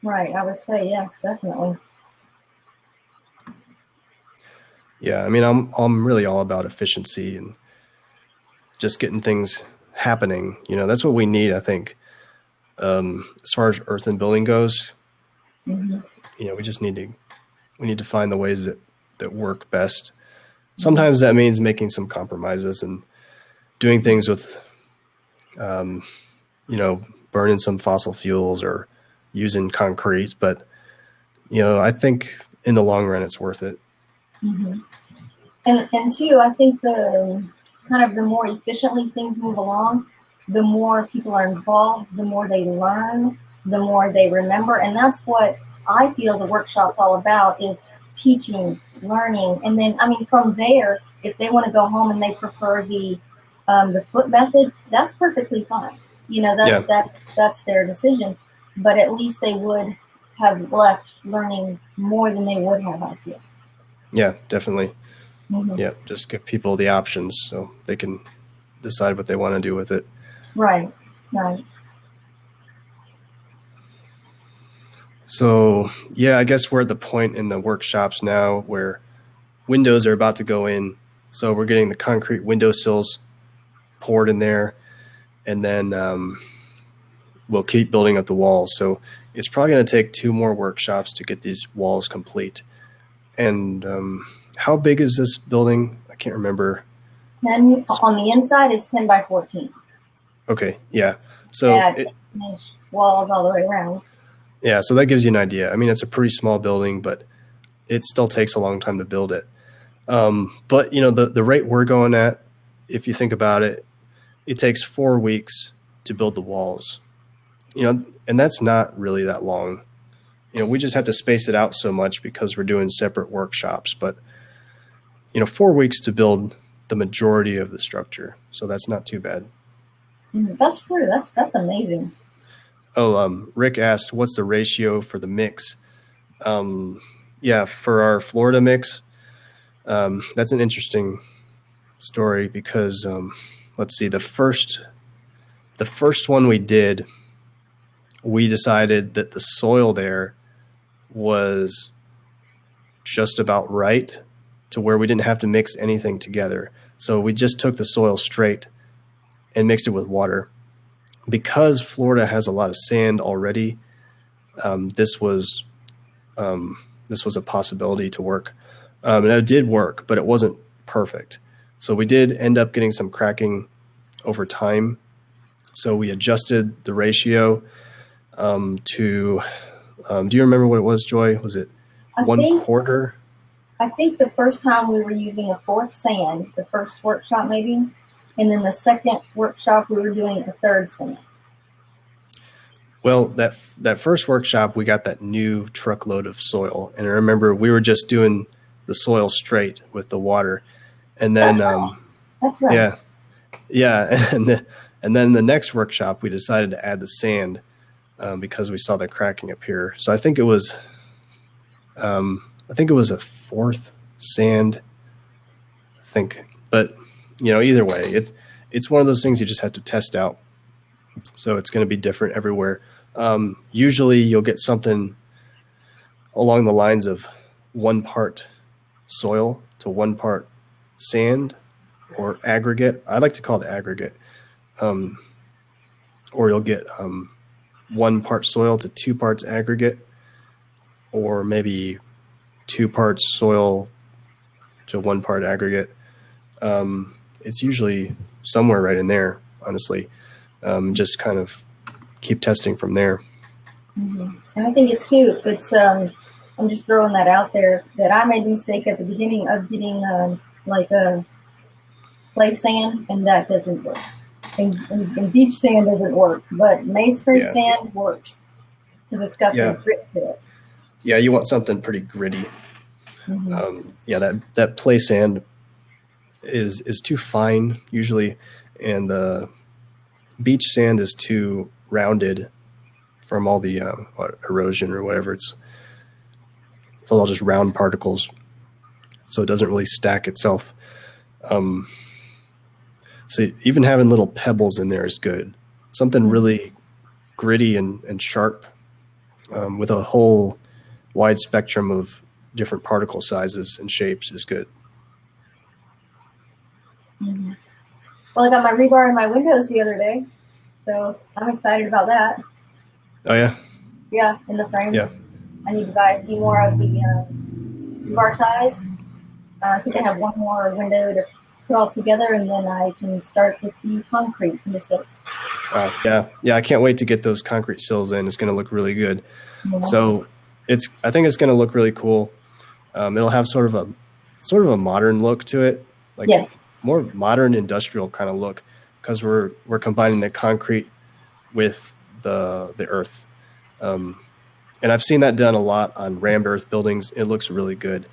Right. I would say, yes, definitely. Yeah. I mean, I'm really all about efficiency and just getting things happening. That's what we need, I think. As far as earth and building goes, mm-hmm. We just need to find the ways that work best. Sometimes that means making some compromises and doing things with, burning some fossil fuels or using concrete. But, I think in the long run, it's worth it. Mm-hmm. And two, I think the kind of the more efficiently things move along, the more people are involved, the more they learn, the more they remember. And that's what I feel the workshop's all about, is teaching, learning. And then, I mean, from there, if they want to go home and they prefer the foot method, that's perfectly fine. You know, that's their decision. But at least they would have left learning more than they would have, I feel. Yeah, definitely. Mm-hmm. Yeah, just give people the options so they can decide what they want to do with it. Right, right. So, yeah, I guess we're at the point in the workshops now where windows are about to go in. So we're getting the concrete windowsills poured in there, and then we'll keep building up the walls. So it's probably going to take 2 more workshops to get these walls complete. And how big is this building? I can't remember. 10 on the inside is 10 by 14. Okay, yeah. So yeah, 16-inch walls all the way around. Yeah, so that gives you an idea. I mean, it's a pretty small building, but it still takes a long time to build it. But, you know, the rate we're going at, if you think about it, it takes 4 weeks to build the walls. You know, and that's not really that long. You know, we just have to space it out so much because we're doing separate workshops. But, you know, 4 weeks to build the majority of the structure. So that's not too bad. That's true. That's amazing. Oh, Rick asked, what's the ratio for the mix? Yeah, for our Florida mix, that's an interesting story because let's see, the first one we did, we decided that the soil there was just about right to where we didn't have to mix anything together. So we just took the soil straight and mixed it with water. Because Florida has a lot of sand already, this was a possibility to work. And it did work, but it wasn't perfect. So we did end up getting some cracking over time. So we adjusted the ratio to, do you remember what it was, Joy? Was it 1/4? I think the first time we were using a 1/4 sand, the first workshop maybe, and then the second workshop we were doing a 1/3 sand. Well, that first workshop, we got that new truckload of soil. And I remember we were just doing the soil straight with the water. And then, that's right. Yeah. And then the next workshop, we decided to add the sand because we saw the cracking appear. So I think it was a 1/4 sand, I think. But, you know, either way, it's one of those things you just have to test out. So it's going to be different everywhere. Usually you'll get something along the lines of 1 part soil to 1 part sand or aggregate. I like to call it aggregate. Or you'll get 1 part soil to 2 parts aggregate, or maybe 2 parts soil to 1 part aggregate. It's usually somewhere right in there, honestly. Just kind of keep testing from there. Mm-hmm. And I think I'm just throwing that out there, that I made the mistake at the beginning of getting like a clay sand, and that doesn't work. And beach sand doesn't work, but masonry sand works because it's got the grit to it. Yeah, you want something pretty gritty. Mm-hmm. That clay sand is too fine usually, and the beach sand is too rounded from all the erosion or whatever. It's all just round particles, so it doesn't really stack itself. So even having little pebbles in there is good. Something really gritty and sharp with a whole wide spectrum of different particle sizes and shapes is good. Mm-hmm. Well, I got my rebar in my windows the other day, so I'm excited about that. Oh, yeah? Yeah, in the frames. Yeah. I need to buy a few more of the rebar ties. I think I have 1 more window to put all together, and then I can start with the concrete in the sills. Yeah, I can't wait to get those concrete sills in. It's going to look really good. Mm-hmm. So I think it's going to look really cool. It'll have sort of a modern look to it. Like, yes. more modern industrial kind of look, because we're combining the concrete with the earth. And I've seen that done a lot on rammed earth buildings. It looks really good.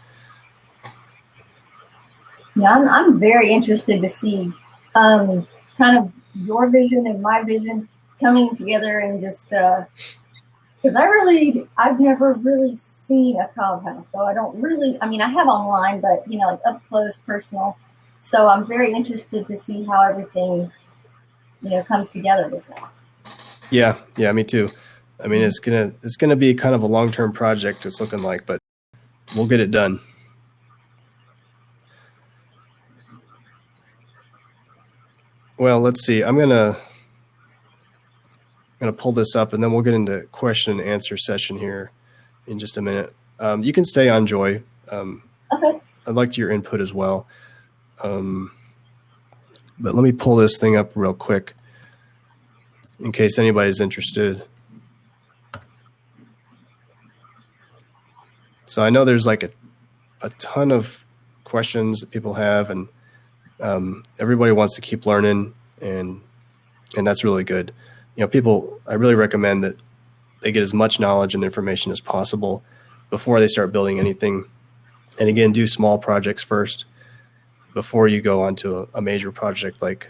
Yeah, I'm very interested to see kind of your vision and my vision coming together, and just because I've never really seen a cob house, so I don't really, I mean, I have online, but you know, like up close, personal. So I'm very interested to see how everything, you know, comes together with that. Yeah, me too. I mean, it's gonna be kind of a long-term project, it's looking like, but we'll get it done. Well, let's see. I'm gonna pull this up, and then we'll get into question and answer session here in just a minute. You can stay on, Joy. Okay. I'd like your input as well. But let me pull this thing up real quick in case anybody's interested. So I know there's like a ton of questions that people have, and everybody wants to keep learning, and that's really good. You know, I really recommend that they get as much knowledge and information as possible before they start building anything. And again, do small projects first before you go on to a major project like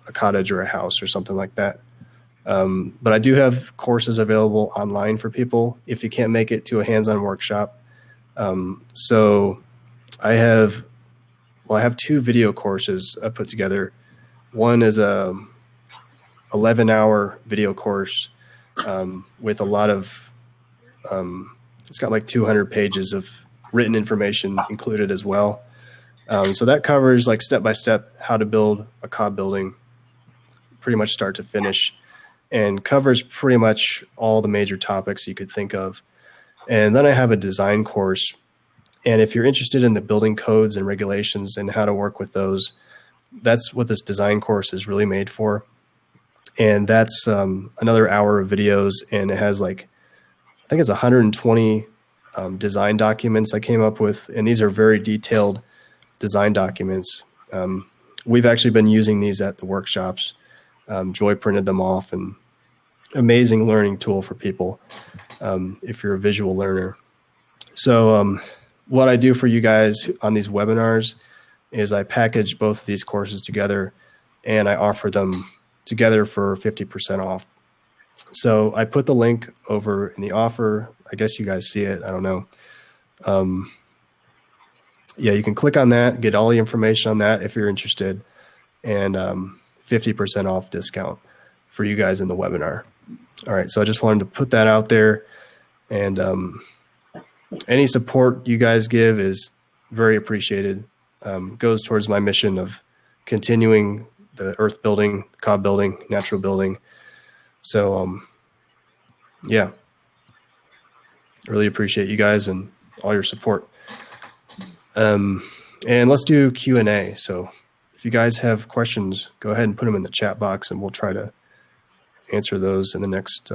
a cottage or a house or something like that. But I do have courses available online for people if you can't make it to a hands-on workshop. So I have 2 video courses I put together. One is a 11-hour video course with a lot of, it's got like 200 pages of written information included as well. So that covers like step-by-step how to build a cob building, pretty much start to finish, and covers pretty much all the major topics you could think of. And then I have a design course. And if you're interested in the building codes and regulations and how to work with those, that's what this design course is really made for. And that's another hour of videos, and it has like, I think it's 120 design documents I came up with, and these are very detailed design documents. We've actually been using these at the workshops. Joy printed them off, and amazing learning tool for people if you're a visual learner. So what I do for you guys on these webinars is I package both of these courses together, and I offer them together for 50% off. So I put the link over in the offer. I guess you guys see it. I don't know. Yeah, you can click on that, get all the information on that if you're interested, and 50% off discount for you guys in the webinar. All right, so I just wanted to put that out there, and any support you guys give is very appreciated. Goes towards my mission of continuing the earth building, cob building, natural building. So yeah, I really appreciate you guys and all your support. And let's do Q&A. So if you guys have questions, go ahead and put them in the chat box, and we'll try to answer those in the next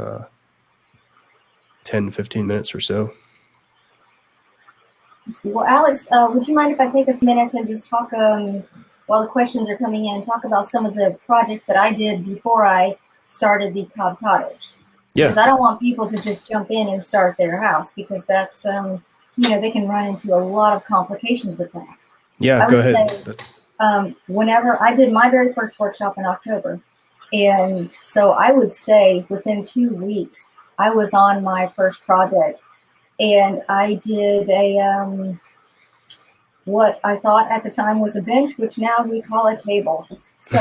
10, 15 minutes or so. Let's see. Well, Alex, would you mind if I take a few minutes and just talk, while the questions are coming in, talk about some of the projects that I did before I started the Cob Cottage? Yeah. Because I don't want people to just jump in and start their house, because that's, you know, they can run into a lot of complications with that. Yeah, go ahead. Say, whenever I did my very first workshop in October, and so I would say within 2 weeks, I was on my first project, and I did a, what I thought at the time was a bench, which now we call a table. So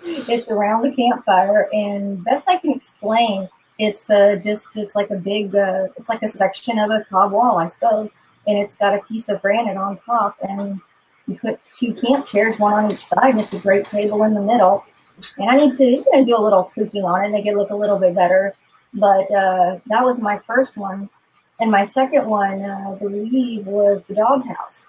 it's around the campfire, and best I can explain, it's like a big, it's like a section of a cob wall, I suppose, and it's got a piece of granite on top, and you put 2 camp chairs, one on each side, and it's a great table in the middle. And I need to, you know, do a little tweaking on it, make it look a little bit better. But that was my first one. And my second one, I believe, was the doghouse.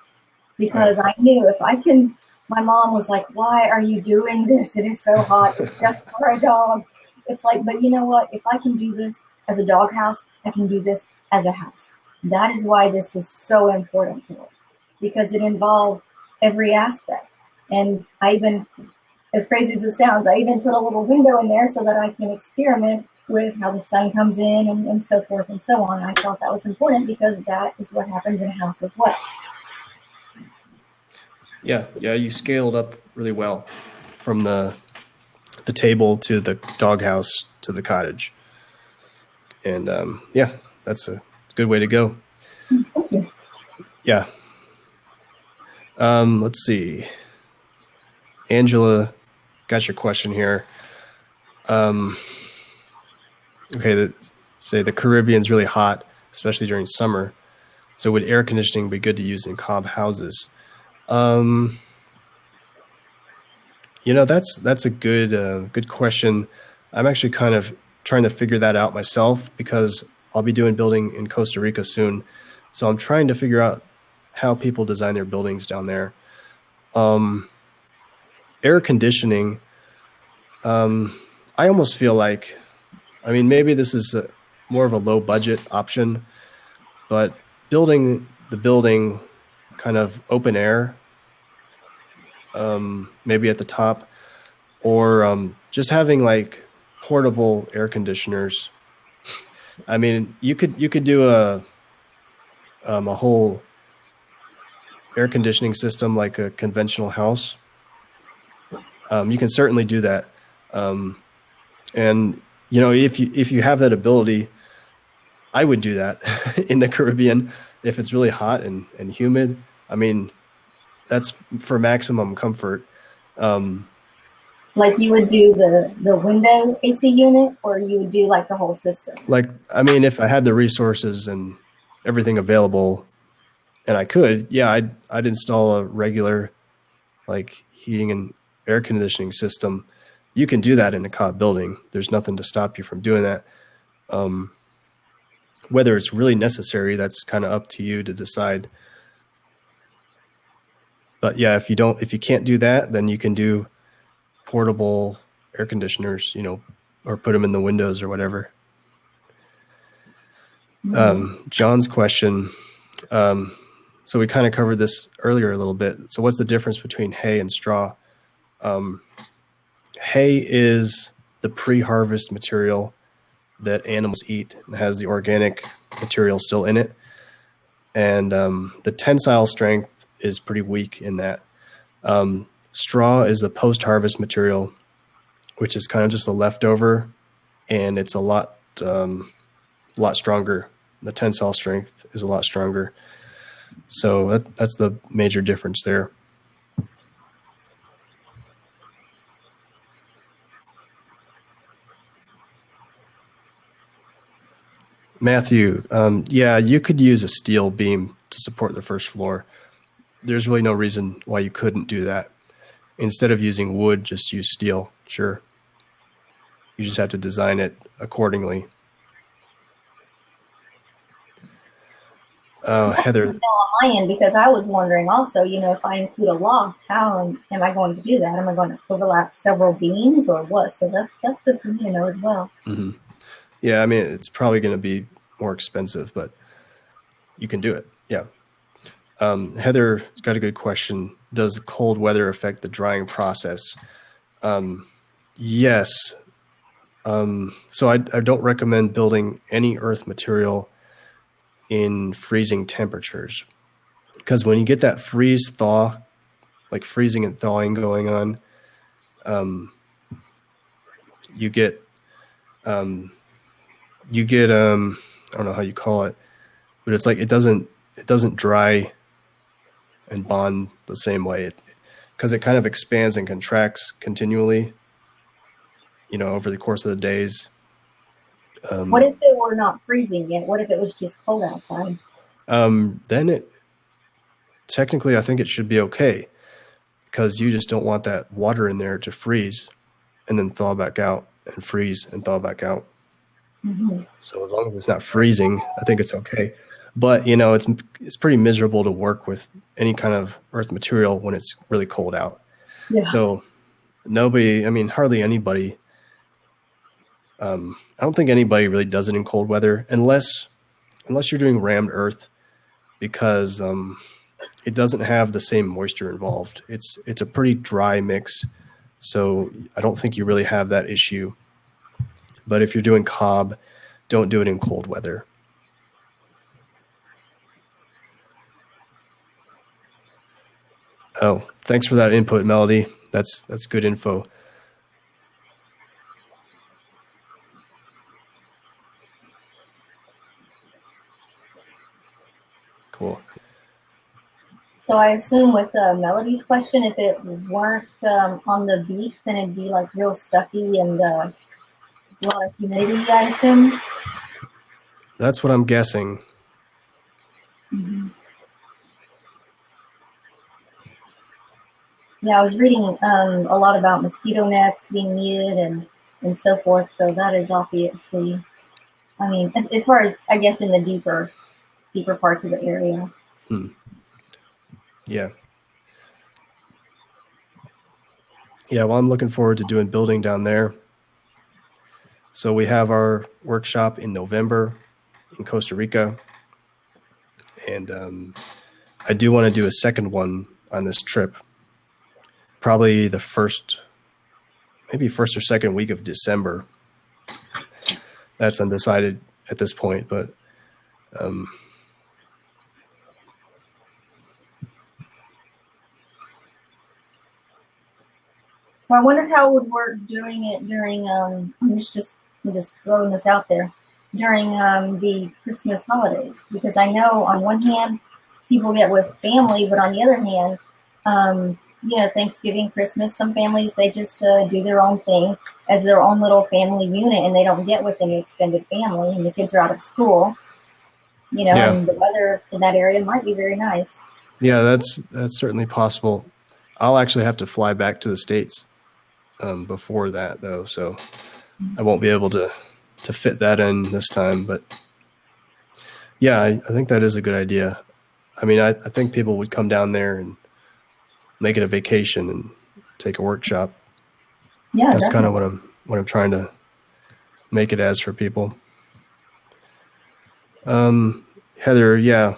Because I knew if I can, my mom was like, why are you doing this? It is so hot. It's just for a dog. It's like, but you know what? If I can do this as a doghouse, I can do this as a house. That is why this is so important to me, because it involved every aspect. And I even, as crazy as it sounds, I even put a little window in there so that I can experiment with how the sun comes in and so forth and so on. I thought that was important because that is what happens in a house as well. Yeah, you scaled up really well from the table to the doghouse to the cottage. And yeah, that's a good way to go. Thank you. Yeah. Let's see. Angela, got your question here. Okay, say the Caribbean's really hot, especially during summer. So would air conditioning be good to use in cob houses? That's a good question. I'm actually kind of trying to figure that out myself because I'll be doing building in Costa Rica soon. So I'm trying to figure out how people design their buildings down there. Air conditioning, I almost feel like, maybe this is more of a low budget option, but building the building kind of open air, maybe at the top, or just having like portable air conditioners. You could do a whole air conditioning system like a conventional house. You can certainly do that, and if you have that ability, I would do that in the Caribbean if it's really hot and humid. That's for maximum comfort. Like you would do the window AC unit, or you would do like the whole system? If I had the resources and everything available and I could, yeah, I'd install a regular like heating and air conditioning system. You can do that in a cob building. There's nothing to stop you from doing that. Whether it's really necessary, that's kind of up to you to decide. But yeah, if you can't do that, then you can do portable air conditioners, or put them in the windows or whatever. John's question. So we kind of covered this earlier a little bit. So what's the difference between hay and straw? Hay is the pre-harvest material that animals eat and has the organic material still in it. And the tensile strength is pretty weak in that. Straw is the post-harvest material, which is kind of just a leftover, and it's a lot stronger. The tensile strength is a lot stronger. So that's the major difference there. Matthew, yeah, you could use a steel beam to support the first floor. There's really no reason why you couldn't do that. Instead of using wood, just use steel. Sure. You just have to design it accordingly. Heather. On my end, because I was wondering also, if I include a loft, how am I going to do that? Am I going to overlap several beams or what? So that's good for me to know as well. Mm-hmm. Yeah, it's probably going to be more expensive, but you can do it. Yeah. Heather's got a good question. Does cold weather affect the drying process? Yes. So I don't recommend building any earth material in freezing temperatures, because when you get that freeze thaw, like freezing and thawing going on, you get I don't know how you call it, but it's like it doesn't dry and bond the same way, because it kind of expands and contracts continually, over the course of the days. What if it were not freezing yet? What if it was just cold outside? Then technically I think it should be okay, because you just don't want that water in there to freeze and then thaw back out and freeze and thaw back out. Mm-hmm. So as long as it's not freezing, I think it's okay. But it's pretty miserable to work with any kind of earth material when it's really cold out. Yeah. So hardly anybody. I don't think anybody really does it in cold weather unless you're doing rammed earth, because it doesn't have the same moisture involved. It's a pretty dry mix, so I don't think you really have that issue. But if you're doing cob, don't do it in cold weather. Oh, thanks for that input, Melody. That's good info. Cool. So I assume with Melody's question, if it weren't on the beach, then it'd be like real stuffy and a lot of humidity, I assume. That's what I'm guessing. Mm-hmm. Yeah, I was reading a lot about mosquito nets being needed and so forth. So that is obviously, I mean, as far as I guess in the deeper parts of the area. Yeah. Yeah, well, I'm looking forward to doing building down there. So we have our workshop in November in Costa Rica. And I do want to do a second one on this trip. Probably the maybe first or second week of December. That's undecided at this point, but Well, I wonder how it would work doing it during I'm just throwing this out there during the Christmas holidays, because I know on one hand people get with family, but on the other hand, Thanksgiving, Christmas, some families they just do their own thing as their own little family unit, and they don't get with any extended family, and the kids are out of school, yeah. and the weather in that area might be very nice. Yeah, that's certainly possible. I'll actually have to fly back to the States before that, though, so I won't be able to fit that in this time. But yeah, I think that is a good idea. I mean, I think people would come down there and make it a vacation and take a workshop. Yeah, that's kind of definitely what I'm trying to make it as for people. Heather, yeah.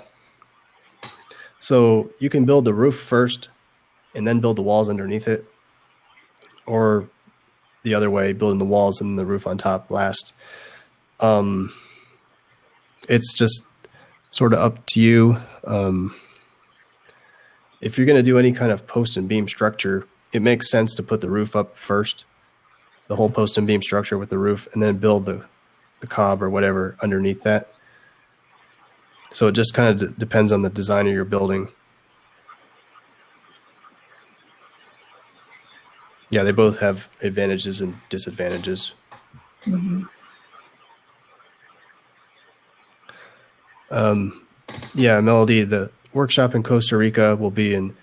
So you can build the roof first and then build the walls underneath it, or the other way, building the walls and the roof on top last. It's just sort of up to you. If you're going to do any kind of post and beam structure, it makes sense to put the roof up first, the whole post and beam structure with the roof, and then build the cob or whatever underneath that. So it just kind of depends on the design of your building. Yeah, they both have advantages and disadvantages. Mm-hmm. Yeah, Melody, the workshop in Costa Rica will be in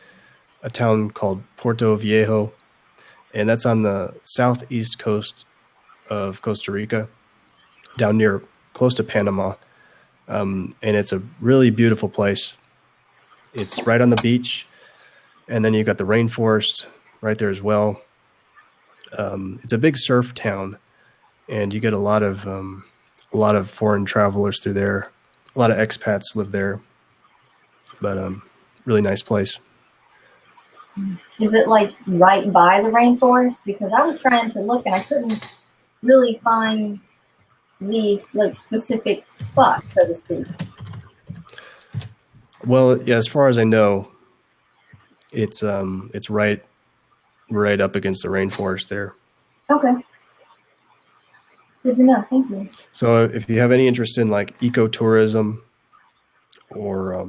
a town called Puerto Viejo, and that's on the southeast coast of Costa Rica, down near close to Panama. And it's a really beautiful place. It's right on the beach, and then you've got the rainforest right there as well. It's a big surf town, and you get a lot of foreign travelers through there. A lot of expats live there, but really nice place. Is it like right by the rainforest? Because I was trying to look and I couldn't really find these like specific spots, so to speak. Well, yeah, as far as I know, it's right up against the rainforest there. Okay. Good to know. Thank you. So if you have any interest in like ecotourism or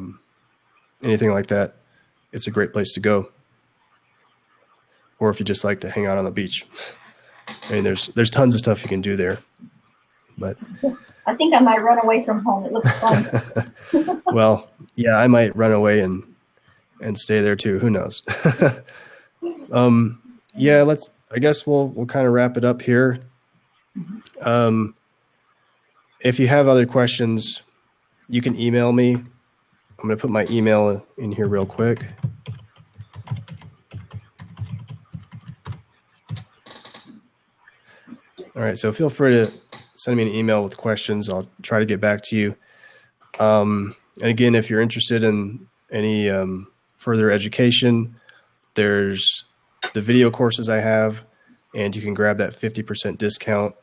anything like that, it's a great place to go. Or if you just like to hang out on the beach, I mean, there's tons of stuff you can do there. But I think I might run away from home. It looks fun. Well, yeah, I might run away and stay there too. Who knows? Yeah, I guess we'll kind of wrap it up here. If you have other questions, you can email me. I'm going to put my email in here real quick. All right, so feel free to send me an email with questions. I'll try to get back to you. And again, if you're interested in any further education, there's the video courses I have, and you can grab that 50% discount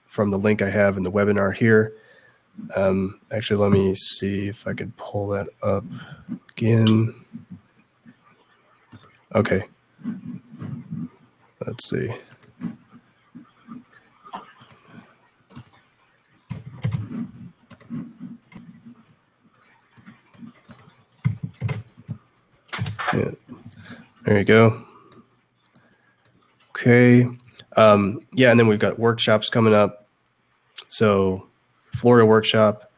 from the link I have in the webinar here. Actually, let me see if I can pull that up again. Okay. Let's see. Yeah. There you go. Okay. Yeah, and then we've got workshops coming up. So Florida workshop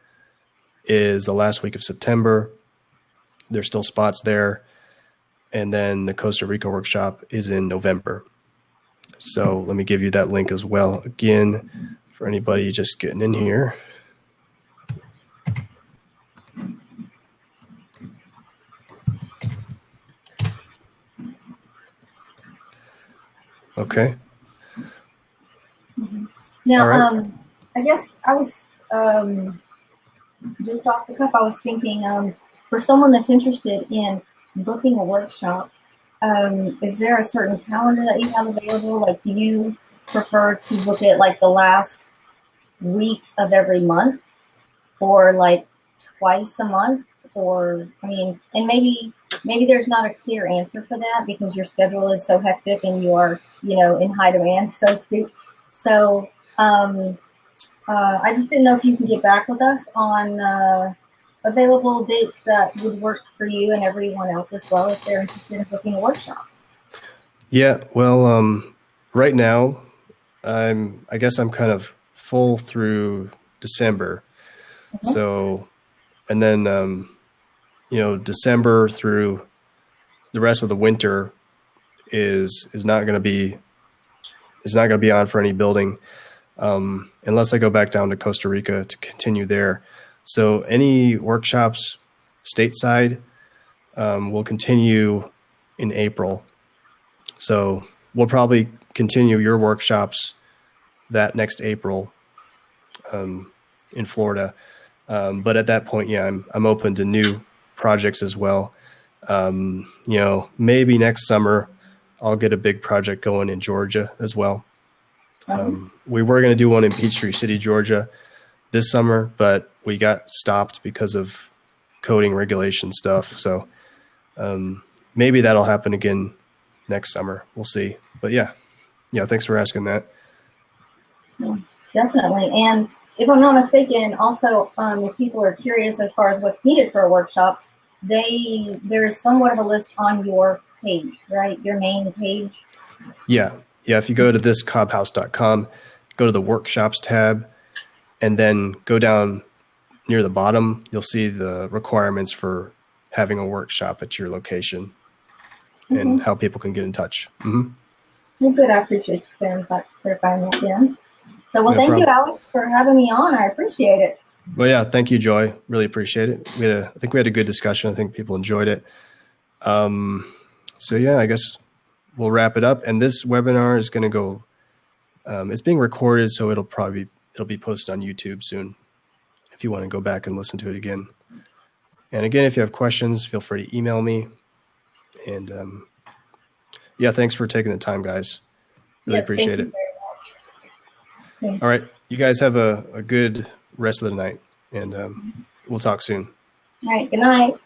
is the last week of September. There's still spots there. And then the Costa Rica workshop is in November. So let me give you that link as well. Again, for anybody just getting in here. Okay. Now, right. I guess I was just off the cuff. I was thinking, for someone that's interested in booking a workshop, is there a certain calendar that you have available? Like, do you prefer to book it like the last week of every month, or like twice a month? Or I mean, and maybe there's not a clear answer for that because your schedule is so hectic and you are, in high demand, so to speak. So I just didn't know if you can get back with us on available dates that would work for you and everyone else as well if they're interested in booking a workshop. Yeah, well, right now, I guess I'm kind of full through December. Mm-hmm. So, and then, December through the rest of the winter is not going to be on for any building, unless I go back down to Costa Rica to continue there. So any workshops stateside will continue in April. So we'll probably continue your workshops that next April in Florida. But at that point, yeah, I'm open to new projects as well. Maybe next summer I'll get a big project going in Georgia as well. We were going to do one in Peachtree City, Georgia this summer, but we got stopped because of coding regulation stuff. So maybe that'll happen again next summer. We'll see. But yeah, thanks for asking that. Definitely. And if I'm not mistaken, also, if people are curious as far as what's needed for a workshop, there's somewhat of a list on your page, right? Your main page. Yeah. If you go to thiscobhouse.com, go to the workshops tab, and then go down near the bottom, you'll see the requirements for having a workshop at your location and how people can get in touch. Mm-hmm. Well, good. I appreciate you clarifying that again. So, well, No thank problem. you, Alex, for having me on. I appreciate it. Well, yeah, thank you, Joy. Really appreciate it. I think we had a good discussion. I think people enjoyed it. So yeah, I guess we'll wrap it up. And this webinar is going to go. It's being recorded, so it'll be posted on YouTube soon. If you want to go back and listen to it again. And again, if you have questions, feel free to email me. And yeah, thanks for taking the time, guys. Really appreciate it. Very much. All right. You guys have a good rest of the night, and we'll talk soon. All right. Good night.